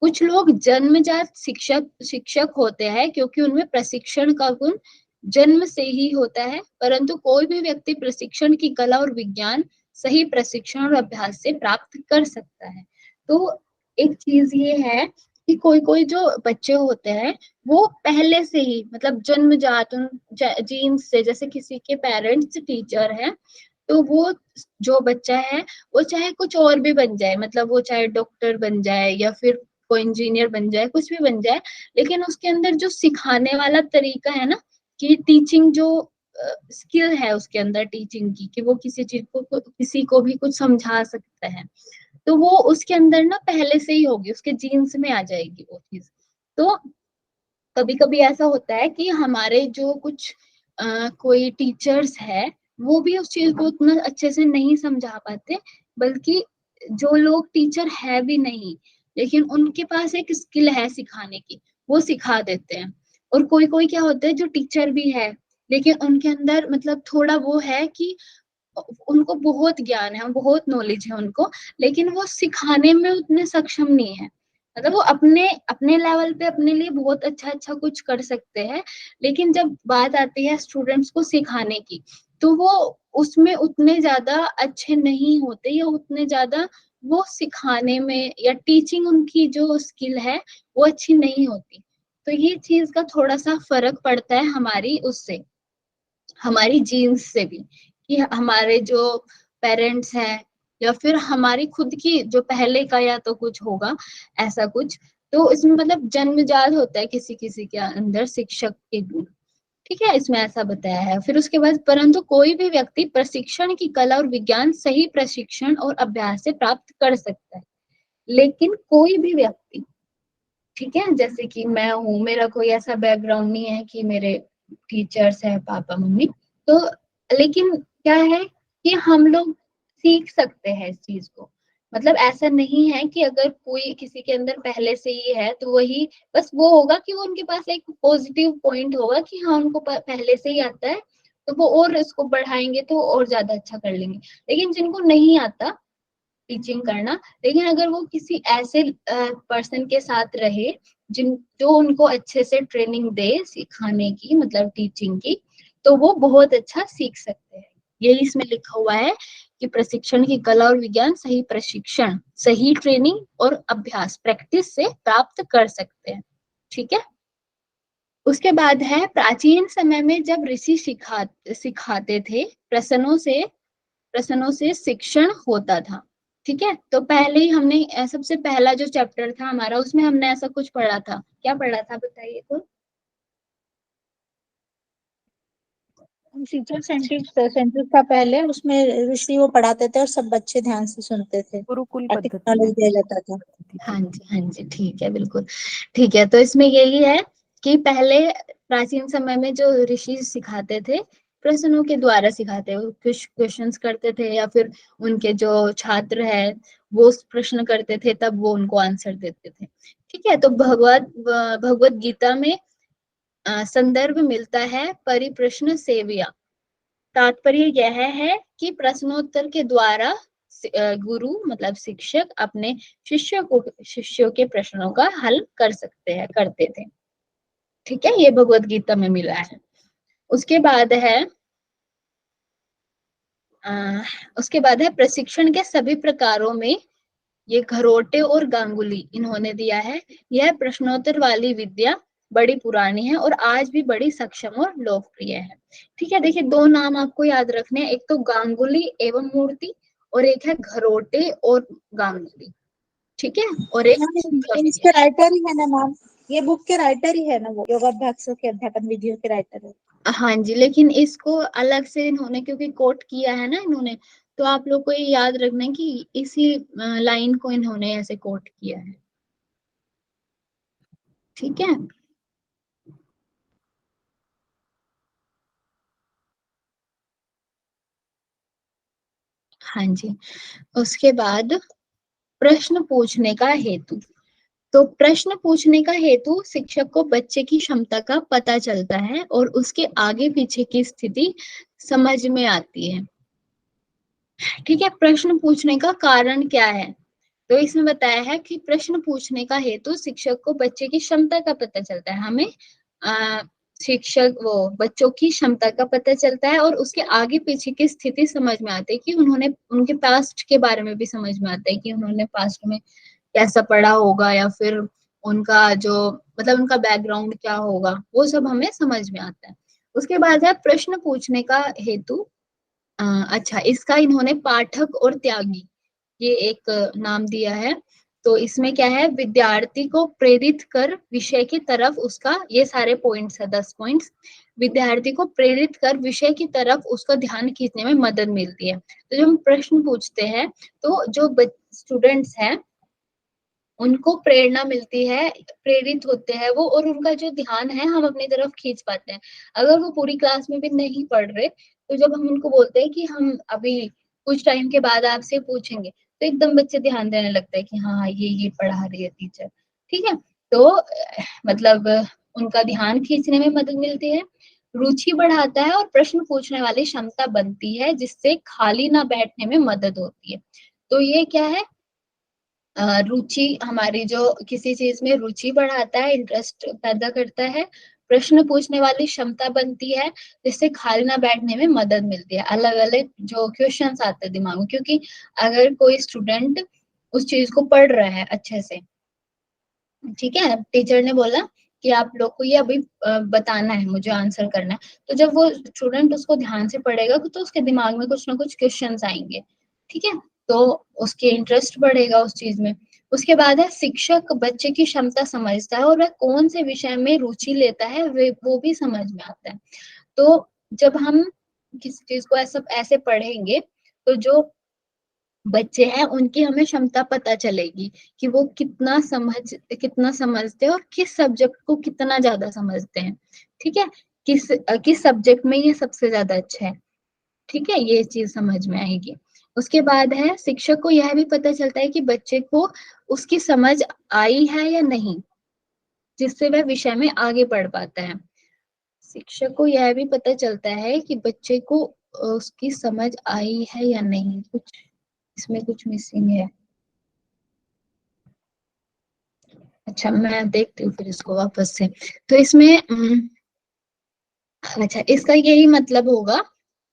कुछ लोग जन्मजात शिक्षक शिक्षक होते हैं क्योंकि उनमें प्रशिक्षण का गुण जन्म से ही होता है, परंतु कोई भी व्यक्ति प्रशिक्षण की कला और विज्ञान सही प्रशिक्षण और अभ्यास से प्राप्त कर सकता है। तो एक चीज ये है कि कोई कोई जो बच्चे होते हैं वो पहले से ही मतलब जन्मजात जीन से, जैसे किसी के पेरेंट्स टीचर हैं तो वो जो बच्चा है वो चाहे कुछ और भी बन जाए, मतलब वो चाहे डॉक्टर बन जाए या फिर कोई इंजीनियर बन जाए, कुछ भी बन जाए, लेकिन उसके अंदर जो सिखाने वाला तरीका है ना, कि टीचिंग जो स्किल है उसके अंदर टीचिंग की, कि वो किसी चीज को किसी को भी कुछ समझा सकता है, तो वो उसके अंदर ना पहले से ही होगी, उसके जीन्स में आ जाएगी वो चीज। तो कभी कभी ऐसा होता है कि हमारे जो कुछ कोई टीचर्स है वो भी उस चीज को उतना अच्छे से नहीं समझा पाते, बल्कि जो लोग टीचर है भी नहीं लेकिन उनके पास एक स्किल है सिखाने की, वो सिखा देते हैं। और कोई कोई क्या होता है जो टीचर भी है लेकिन उनके अंदर मतलब थोड़ा वो है कि उनको बहुत ज्ञान है, बहुत नॉलेज है उनको, लेकिन वो सिखाने में उतने सक्षम नहीं है। मतलब वो अपने अपने लेवल पे अपने लिए बहुत अच्छा अच्छा कुछ कर सकते हैं, लेकिन जब बात आती है स्टूडेंट्स को सिखाने की तो वो उसमें उतने ज्यादा अच्छे नहीं होते, या उतने ज्यादा वो सिखाने में या टीचिंग उनकी जो स्किल है वो अच्छी नहीं होती। तो ये चीज का थोड़ा सा फर्क पड़ता है हमारी उससे, हमारी जीन्स से भी, कि हमारे जो पेरेंट्स हैं या फिर हमारी खुद की जो पहले का या तो कुछ होगा ऐसा कुछ, तो इसमें मतलब जन्मजात होता है किसी किसी के अंदर शिक्षक के गुण। ठीक है, इसमें ऐसा बताया है। फिर उसके बाद परंतु कोई भी व्यक्ति प्रशिक्षण की कला और विज्ञान सही प्रशिक्षण और अभ्यास से प्राप्त कर सकता है, लेकिन कोई भी व्यक्ति, ठीक है, जैसे कि मैं हूँ, मेरा कोई ऐसा बैकग्राउंड नहीं है कि मेरे टीचर्स हैं पापा मम्मी, तो लेकिन क्या है कि हम लोग सीख सकते हैं इस चीज को। मतलब ऐसा नहीं है कि अगर कोई किसी के अंदर पहले से ही है तो वही बस वो होगा कि वो उनके पास एक पॉजिटिव पॉइंट होगा कि हाँ उनको पहले से ही आता है तो वो और इसको बढ़ाएंगे तो और ज्यादा अच्छा कर लेंगे। लेकिन जिनको नहीं आता टीचिंग करना, लेकिन अगर वो किसी ऐसे पर्सन के साथ रहे जिन जो उनको अच्छे से ट्रेनिंग दे सिखाने की, मतलब टीचिंग की, तो वो बहुत अच्छा सीख सकते हैं। यही इसमें लिखा हुआ है कि प्रशिक्षण की कला और विज्ञान सही प्रशिक्षण, सही ट्रेनिंग और अभ्यास प्रैक्टिस से प्राप्त कर सकते हैं। ठीक है, उसके बाद है प्राचीन समय में जब ऋषि सिखाते थे, प्रश्नों से शिक्षण होता था। ठीक है, तो पहले ही हमने सबसे पहला जो चैप्टर था हमारा उसमें हमने ऐसा कुछ पढ़ा था, क्या पढ़ा था बताइए तो। टीचर सेंटर था पहले, उसमें ऋषि वो पढ़ाते थे और सब बच्चे ध्यान से सुनते थे गुरुकुल और पद्धति टेक्नोलॉजी में दिया जाता था। हाँ जी हाँ जी, ठीक है, बिल्कुल ठीक है। तो इसमें यही है कि पहले प्राचीन समय में जो ऋषि सिखाते थे प्रश्नों के द्वारा सिखाते, कुछ क्वेश्चंस करते थे या फिर उनके जो छात्र है वो प्रश्न करते थे तब वो उनको आंसर देते थे। ठीक है, तो भगवत गीता में संदर्भ मिलता है परिप्रश्न सेविया। तात्पर्य यह है कि प्रश्नोत्तर के द्वारा गुरु मतलब शिक्षक अपने शिष्यों के प्रश्नों का हल कर सकते हैं, करते थे। ठीक है, ये भगवत गीता में मिला है। उसके बाद है अ, उसके बाद है प्रशिक्षण के सभी प्रकारों में ये घरोटे और गांगुली इन्होंने दिया है। यह प्रश्नोत्तर वाली विद्या बड़ी पुरानी है और आज भी बड़ी सक्षम और लोकप्रिय है। ठीक है, देखिए दो नाम आपको याद रखने हैं, एक तो गांगुली एवं मूर्ति और एक है घरोटे और गांगुली। ठीक है, और एक इसके राइटर ही है ना मैम, ये बुक के राइटर ही है ना, वो योगाभ्यासों के अध्यापन विधियों के राइटर है। हाँ जी, लेकिन इसको अलग से इन्होंने क्योंकि कोट किया है ना इन्होंने, तो आप लोग को ये याद रखना है कि इसी लाइन को इन्होंने ऐसे कोट किया है। ठीक है, हाँ जी। उसके बाद प्रश्न पूछने का हेतु। तो प्रश्न पूछने का हेतु शिक्षक को बच्चे की क्षमता का पता चलता है और उसके आगे पीछे की स्थिति समझ में आती है। ठीक है, प्रश्न पूछने का कारण क्या है? तो इसमें बताया है कि प्रश्न पूछने का हेतु शिक्षक को बच्चे की क्षमता का पता चलता है। हमें आ, शिक्षक वो बच्चों की क्षमता का पता चलता है और उसके आगे पीछे की स्थिति समझ में आती है कि उन्होंने उनके पास्ट के बारे में भी समझ में आता है कि उन्होंने पास्ट में कैसा पढ़ा होगा या फिर उनका जो मतलब उनका बैकग्राउंड क्या होगा, वो सब हमें समझ में आता है। उसके बाद है प्रश्न पूछने का हेतु। अच्छा, इसका इन्होंने पाठक और त्यागी ये एक नाम दिया है। तो इसमें क्या है, विद्यार्थी को प्रेरित कर विषय की तरफ उसका, ये सारे पॉइंट्स है 10 पॉइंट्स, विद्यार्थी को प्रेरित कर विषय की तरफ उसका ध्यान खींचने में मदद मिलती है। तो जब हम प्रश्न पूछते हैं तो जो स्टूडेंट्स हैं उनको प्रेरणा मिलती है, प्रेरित होते हैं वो, और उनका जो ध्यान है हम अपनी तरफ खींच पाते हैं। अगर वो पूरी क्लास में भी नहीं पढ़ रहे तो जब हम उनको बोलते हैं कि हम अभी कुछ टाइम के बाद आपसे पूछेंगे तो एकदम बच्चे ध्यान देने लगता है कि हाँ ये पढ़ा रही है टीचर। ठीक है, तो मतलब उनका ध्यान खींचने में मदद मिलती है, रुचि बढ़ाता है और प्रश्न पूछने वाली क्षमता बनती है जिससे खाली ना बैठने में मदद होती है। तो ये क्या है, रुचि हमारी जो किसी चीज में रुचि बढ़ाता है, इंटरेस्ट पैदा करता है, प्रश्न पूछने वाली क्षमता बनती है जिससे खाली ना बैठने में मदद मिलती है, अलग अलग जो क्वेश्चंस आते हैं दिमाग में। क्योंकि अगर कोई स्टूडेंट उस चीज को पढ़ रहा है अच्छे से, ठीक है, टीचर ने बोला कि आप लोग को ये अभी बताना है, मुझे आंसर करना है, तो जब वो स्टूडेंट उसको ध्यान से पढ़ेगा तो उसके दिमाग में कुछ ना कुछ क्वेश्चंस आएंगे। ठीक है, तो उसके इंटरेस्ट बढ़ेगा उस चीज में। उसके बाद है शिक्षक बच्चे की क्षमता समझता है और वह कौन से विषय में रुचि लेता है वो भी समझ में आता है। तो जब हम किसी चीज को ऐसा ऐसे पढ़ेंगे तो जो बच्चे हैं उनकी हमें क्षमता पता चलेगी कि वो कितना समझते हैं और किस सब्जेक्ट को कितना ज्यादा समझते हैं। ठीक है, किस सब्जेक्ट में ये सबसे ज्यादा अच्छा है। ठीक है, ये चीज समझ में आएगी। उसके बाद है शिक्षक को यह भी पता चलता है कि बच्चे को उसकी समझ आई है या नहीं, जिससे वह विषय में आगे बढ़ पाता है। शिक्षक को यह भी पता चलता है कि बच्चे को उसकी समझ आई है या नहीं, कुछ इसमें कुछ मिसिंग है। अच्छा, मैं देखती हूँ फिर इसको वापस से। तो इसमें अच्छा, इसका यही मतलब होगा,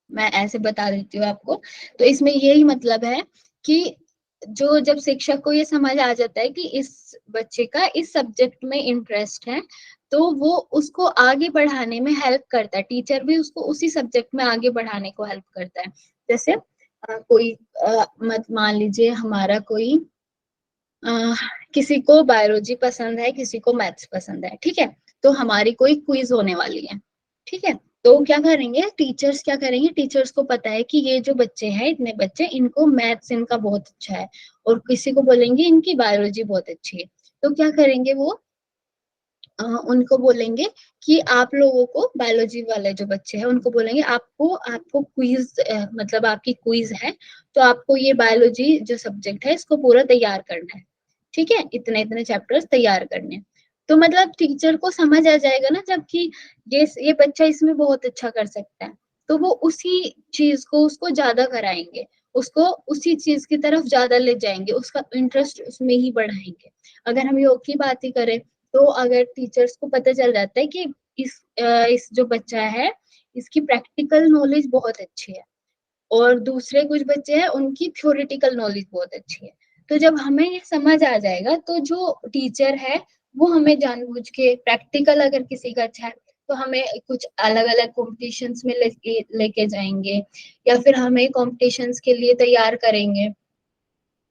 मैं ऐसे बता देती हूँ आपको। तो इसमें यही मतलब है कि जो जब शिक्षक को ये समझ आ जाता है कि इस बच्चे का इस सब्जेक्ट में इंटरेस्ट है तो वो उसको आगे बढ़ाने में हेल्प करता है, टीचर भी उसको उसी सब्जेक्ट में आगे बढ़ाने को हेल्प करता है। जैसे कोई मत मान लीजिए हमारा कोई किसी को बायोलॉजी पसंद है, किसी को मैथ्स पसंद है, ठीक है, तो हमारी कोई क्विज होने वाली है। ठीक है, तो क्या करेंगे टीचर्स, क्या करेंगे, टीचर्स को पता है कि ये जो बच्चे हैं, इतने बच्चे, इनको मैथ्स इनका बहुत अच्छा है, और किसी को बोलेंगे इनकी बायोलॉजी बहुत अच्छी है। तो क्या करेंगे वो, उनको बोलेंगे कि आप लोगों को, बायोलॉजी वाले जो बच्चे हैं उनको बोलेंगे आपको आपको क्विज मतलब आपकी क्विज है, तो आपको ये बायोलॉजी जो सब्जेक्ट है इसको पूरा तैयार करना है। ठीक है, इतने इतने चैप्टर्स तैयार करने। तो मतलब टीचर को समझ आ जाएगा ना, जबकि ये बच्चा इसमें बहुत अच्छा कर सकता है, तो वो उसी चीज को उसको ज्यादा कराएंगे, उसको उसी चीज की तरफ ज्यादा ले जाएंगे, उसका इंटरेस्ट उसमें ही बढ़ाएंगे। अगर हम योग की बात ही करें तो अगर टीचर्स को पता चल जाता है कि इस जो बच्चा है इसकी प्रैक्टिकल नॉलेज बहुत अच्छी है और दूसरे कुछ बच्चे हैं उनकी थ्योरेटिकल नॉलेज बहुत अच्छी है, तो जब हमें ये समझ आ जाएगा तो जो टीचर है वो हमें जानबूझ के, प्रैक्टिकल अगर किसी का अच्छा है तो हमें कुछ अलग अलग कॉम्पिटिशन्स में लेके जाएंगे, या फिर हमें कॉम्पिटिशन्स के लिए तैयार करेंगे,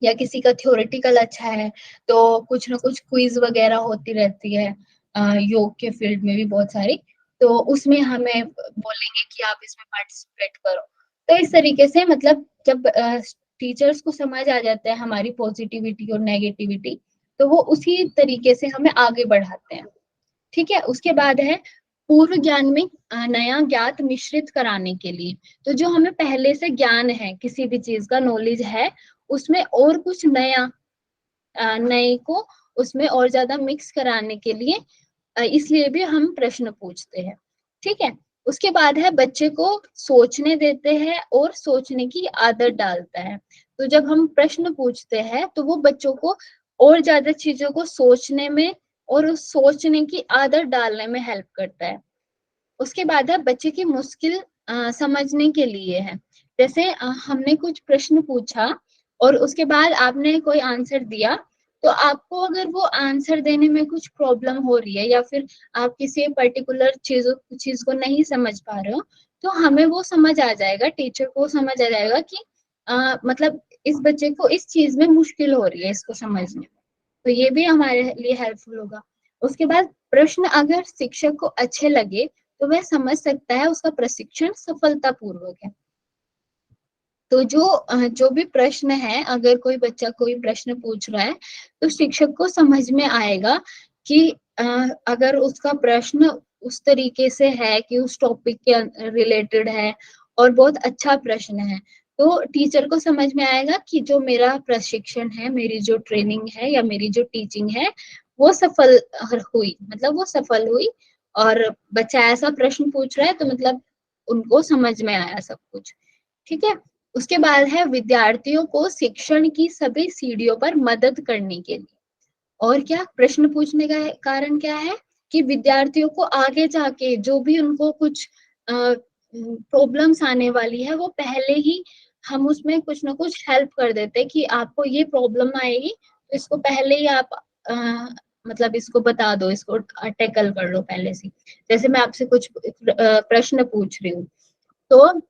या किसी का थ्योरेटिकल अच्छा है तो कुछ ना कुछ क्विज वगैरह होती रहती है योग के फील्ड में भी बहुत सारी, तो उसमें हमें बोलेंगे कि आप इसमें पार्टिसिपेट करो। तो इस तरीके से मतलब जब टीचर्स को समझ आ जाता है हमारी पॉजिटिविटी और नेगेटिविटी, तो वो उसी तरीके से हमें आगे बढ़ाते हैं। ठीक है, उसके बाद है पूर्व ज्ञान में नया ज्ञात मिश्रित कराने के लिए। तो जो हमें पहले से ज्ञान है, किसी भी चीज का नॉलेज है, उसमें और कुछ नया नए को उसमें और ज्यादा मिक्स कराने के लिए इसलिए भी हम प्रश्न पूछते हैं। ठीक है। उसके बाद है बच्चे को सोचने देते हैं और सोचने की आदत डालता है। तो जब हम प्रश्न पूछते हैं तो वो बच्चों को और ज्यादा चीजों को सोचने में और उस सोचने की आदत डालने में हेल्प करता है। उसके बाद है बच्चे की मुश्किल समझने के लिए है। जैसे हमने कुछ प्रश्न पूछा और उसके बाद आपने कोई आंसर दिया, तो आपको अगर वो आंसर देने में कुछ प्रॉब्लम हो रही है या फिर आप किसी पर्टिकुलर चीज को नहीं समझ पा रहे हो, तो हमें वो समझ आ जाएगा, टीचर को समझ आ जाएगा कि मतलब इस बच्चे को इस चीज में मुश्किल हो रही है इसको समझने में। तो ये भी हमारे लिए हेल्पफुल होगा। उसके बाद प्रश्न अगर शिक्षक को अच्छे लगे तो वह समझ सकता है उसका प्रशिक्षण सफलतापूर्वक है। तो जो भी प्रश्न है, अगर कोई बच्चा कोई प्रश्न पूछ रहा है तो शिक्षक को समझ में आएगा कि अगर उसका प्रश्न उस तरीके से है कि उस टॉपिक के रिलेटेड है और बहुत अच्छा प्रश्न है, तो टीचर को समझ में आएगा कि जो मेरा प्रशिक्षण है, मेरी जो ट्रेनिंग है या मेरी जो टीचिंग है वो सफल हुई, मतलब वो सफल हुई। और बच्चा ऐसा प्रश्न पूछ रहा है तो मतलब उनको समझ में आया सब कुछ। ठीक है। उसके बाद है विद्यार्थियों को शिक्षण की सभी सीढ़ियों पर मदद करने के लिए। और क्या प्रश्न पूछने का कारण क्या है कि विद्यार्थियों को आगे जाके जो भी उनको कुछ प्रॉब्लम्स आने वाली है वो पहले ही हम उसमें कुछ ना कुछ हेल्प कर देते हैं कि आपको ये प्रॉब्लम आएगी, तो इसको पहले ही आप मतलब इसको बता दो, इसको टैकल कर लो पहले से। जैसे मैं आपसे कुछ प्रश्न पूछ रही हूँ, तो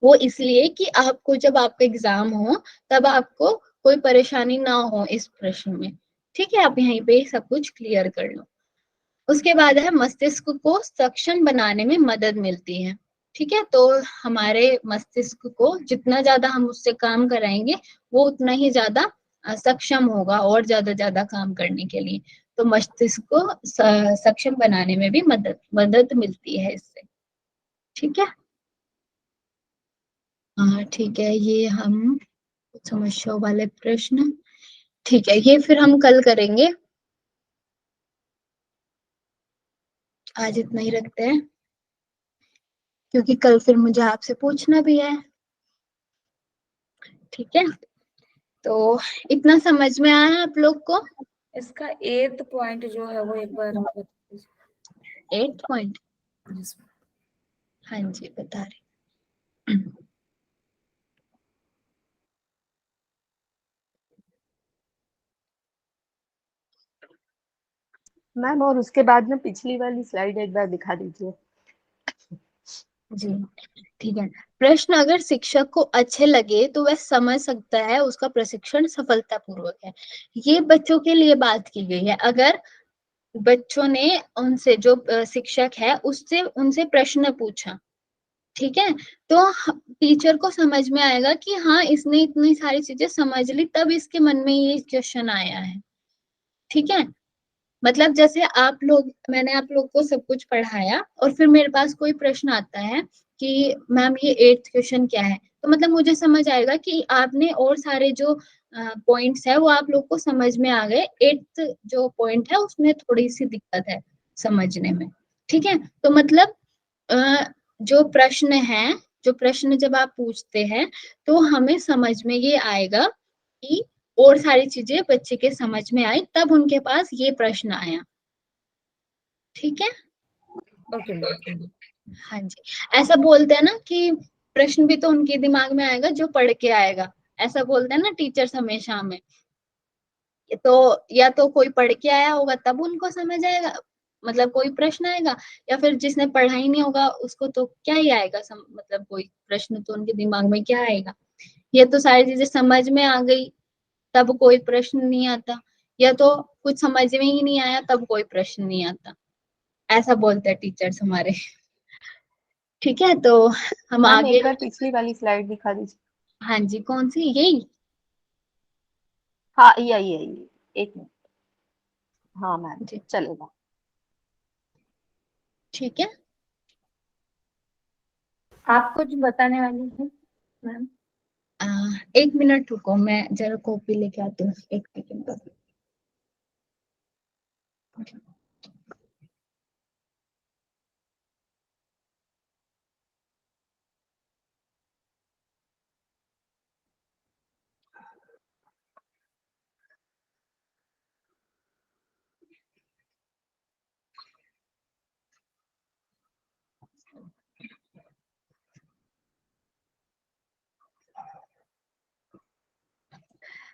वो इसलिए कि आपको जब आपका एग्जाम हो तब आपको कोई परेशानी ना हो इस प्रश्न में। ठीक है, आप यहीं पे सब कुछ क्लियर कर लो। उसके बाद है मस्तिष्क को सक्षम बनाने में मदद मिलती है। ठीक है, तो हमारे मस्तिष्क को जितना ज्यादा हम उससे काम कराएंगे वो उतना ही ज्यादा सक्षम होगा और ज्यादा काम करने के लिए। तो मस्तिष्क को सक्षम बनाने में भी मदद मिलती है इससे। ठीक है। हाँ ठीक है, ये हम समस्याओं वाले प्रश्न, ठीक है, ये फिर हम कल करेंगे। आज इतना ही रखते हैं क्योंकि कल फिर मुझे आपसे पूछना भी है। ठीक है, तो इतना समझ में आया आप लोग को? इसका 8th पॉइंट जो है वो एक बार बता दीजिए। 8 पॉइंट? Yes. हाँ जी, बता रही। मैम और उसके बाद में पिछली वाली स्लाइड एक बार दिखा दीजिए। जी ठीक है। प्रश्न अगर शिक्षक को अच्छे लगे तो वह समझ सकता है उसका प्रशिक्षण सफलतापूर्वक है। ये बच्चों के लिए बात की गई है। अगर बच्चों ने उनसे जो शिक्षक है उससे उनसे प्रश्न पूछा, ठीक है, तो टीचर को समझ में आएगा कि हाँ इसने इतनी सारी चीजें समझ ली तब इसके मन में ये क्वेश्चन आया है। ठीक है, मतलब जैसे मैंने आप लोग को सब कुछ पढ़ाया और फिर मेरे पास कोई प्रश्न आता है कि मैम ये 8th क्वेश्चन क्या है, तो मतलब मुझे समझ आएगा कि आपने और सारे जो पॉइंट्स है वो आप लोग को समझ में आ गए, 8th जो पॉइंट है उसमें थोड़ी सी दिक्कत है समझने में। ठीक है, तो मतलब जो प्रश्न है, जो प्रश्न जब आप पूछते हैं तो हमें समझ में ये आएगा कि और सारी चीजें बच्चे के समझ में आई तब उनके पास ये प्रश्न आया। ठीक है। Okay ma'am. हाँ जी, ऐसा बोलते हैं ना कि प्रश्न भी तो उनके दिमाग में आएगा जो पढ़ के आएगा, ऐसा बोलते हैं ना टीचर्स हमेशा हमें। तो या तो कोई पढ़ के आया होगा तब उनको समझ आएगा, मतलब कोई प्रश्न आएगा, या फिर जिसने पढ़ा ही नहीं होगा उसको तो क्या ही आएगा मतलब कोई प्रश्न तो उनके दिमाग में क्या आएगा। ये तो सारी चीजें समझ में आ गई तब कोई प्रश्न नहीं आता, या तो कुछ समझ में ही नहीं आया तब कोई प्रश्न नहीं आता, ऐसा बोलते हैं टीचर्स हमारे। ठीक है, तो हम मैम आगे। एक बार पिछली वाली स्लाइड दिखा दीजिए। हाँ जी, कौन सी, यही? हाँ एक मिनट। हाँ मैम जी चलेगा। ठीक है। आप कुछ बताने वाली हैं मैम? 1 मिनट रुको, मैं जरा कॉपी लेके आती हूँ, 1 सेकेंड।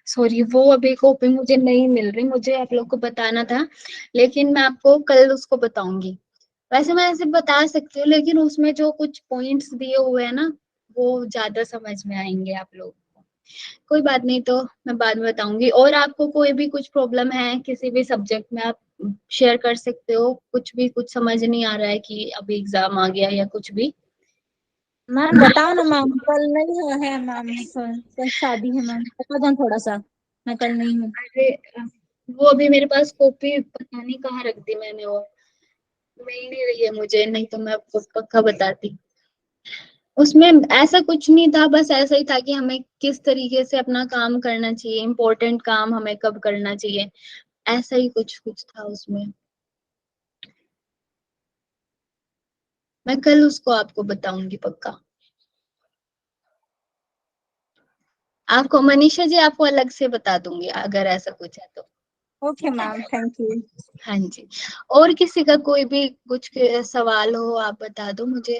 सॉरी, वो अभी कॉपी मुझे नहीं मिल रही, मुझे आप लोग को बताना था, लेकिन मैं आपको कल उसको बताऊंगी। वैसे मैं ऐसे बता सकती हूँ, लेकिन उसमें जो कुछ पॉइंट्स दिए हुए हैं ना, वो ज्यादा समझ में आएंगे आप लोग को। कोई बात नहीं, तो मैं बाद में बताऊंगी। और आपको कोई भी कुछ प्रॉब्लम है किसी भी सब्जेक्ट में, आप शेयर कर सकते हो। कुछ भी कुछ समझ नहीं आ रहा है कि अभी एग्जाम आ गया या कुछ भी। मैम बताओ ना मैम, कल नहीं है मैम, कल शादी है मैम, बता दो थोड़ा सा, मैं कल नहीं हूँ। अरे वो अभी मेरे पास कॉपी पता नहीं कहाँ रख दी मैंने, वो मिल नहीं रही है मुझे, नहीं तो मैं आपको पक्का बताती। उसमें ऐसा कुछ नहीं था, बस ऐसा ही था कि हमें किस तरीके से अपना काम करना चाहिए, इम्पोर्टेंट काम हमें कब करना चाहिए, ऐसा ही कुछ कुछ था उसमें। मैं कल उसको आपको बताऊंगी पक्का। आपको मनीषा जी, आपको अलग से बता दूंगी अगर ऐसा कुछ है तो। Okay ma'am, thank you. हाँ जी। और किसी का कोई भी कुछ सवाल हो आप बता दो मुझे,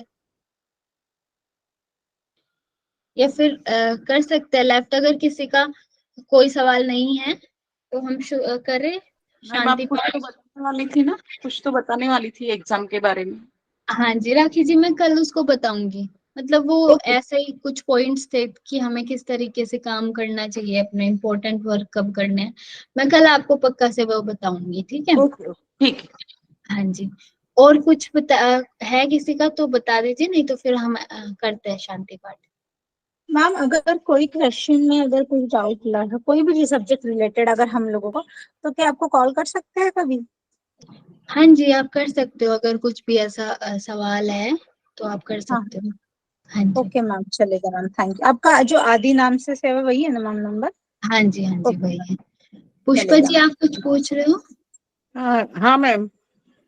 या फिर कर सकते हैं लेफ्ट। अगर किसी का कोई सवाल नहीं है तो हम करें मैम आप शांति कुछ तो पाठ। बताने वाली थी ना, कुछ तो बताने वाली थी एग्जाम के बारे में। हाँ जी राखी जी, मैं कल उसको बताऊंगी। मतलब वो ओके। ऐसे ही कुछ पॉइंट्स थे कि हमें किस तरीके से काम करना चाहिए, अपने इम्पोर्टेंट वर्क कब करने हैं। मैं कल आपको पक्का से वो बताऊंगी, ठीक है। ओके ठीक है। हाँ जी। और कुछ है किसी का तो बता दीजिए, नहीं तो फिर हम करते हैं शांति पाठ। मैम अगर कोई क्वेश्चन में अगर कोई डाउट लगा, कोई भी सब्जेक्ट रिलेटेड अगर हम लोगों को, तो क्या आपको कॉल कर सकते हैं कभी? हाँ जी, आप कर सकते हो, अगर कुछ भी ऐसा सवाल है तो आप कर हाँ, सकते हो। हाँ जी। ओके मैम, चलेगा मैम, थैंक यू। आपका जो आदि नाम से सेवा वही है ना मैम नंबर? हाँ जी, हाँ जी ओके वही मैम, है। पुष्पा चलेगा जी, मैम। आप कुछ पूछ रहे हो? हाँ हाँ मैम,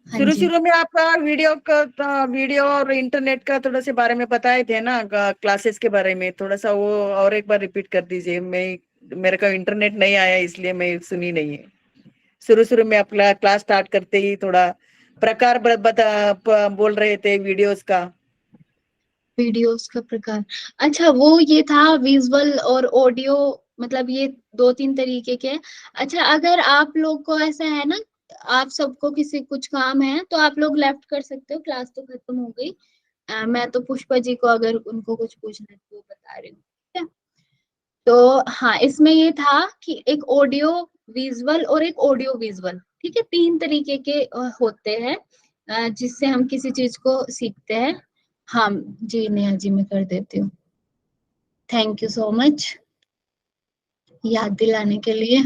हाँ शुरू जी। शुरू में आपका वीडियो और इंटरनेट का थोड़ा से बारे में बताए थे ना, क्लासेस के बारे में थोड़ा सा वो और एक बार रिपीट कर दीजिए। मेरे का इंटरनेट नहीं आया इसलिए मैं सुनी नहीं है। शुरू शुरू में आप क्लास स्टार्ट करते ही थोड़ा प्रकार बोल रहे थे वीडियोस का। वीडियोस का प्रकार, अच्छा वो ये था विजुअल और ऑडियो, मतलब ये 2-3 तरीके के। अच्छा, अगर आप लोग को ऐसा है ना, आप सबको किसी कुछ काम है तो आप लोग लेफ्ट कर सकते हो, क्लास तो खत्म हो गई। मैं तो पुष्पा जी को अगर उनको कुछ पूछना है तो वो बता रही हूँ, ठीक है। तो हाँ, इसमें ये था कि एक ऑडियो विजुअल और एक ऑडियो विजुअल, ठीक है, 3 तरीके के होते हैं जिससे हम किसी चीज को सीखते हैं। हाँ जी, नेहा जी मैं कर देती हूँ। थैंक यू सो मच याद दिलाने के लिए।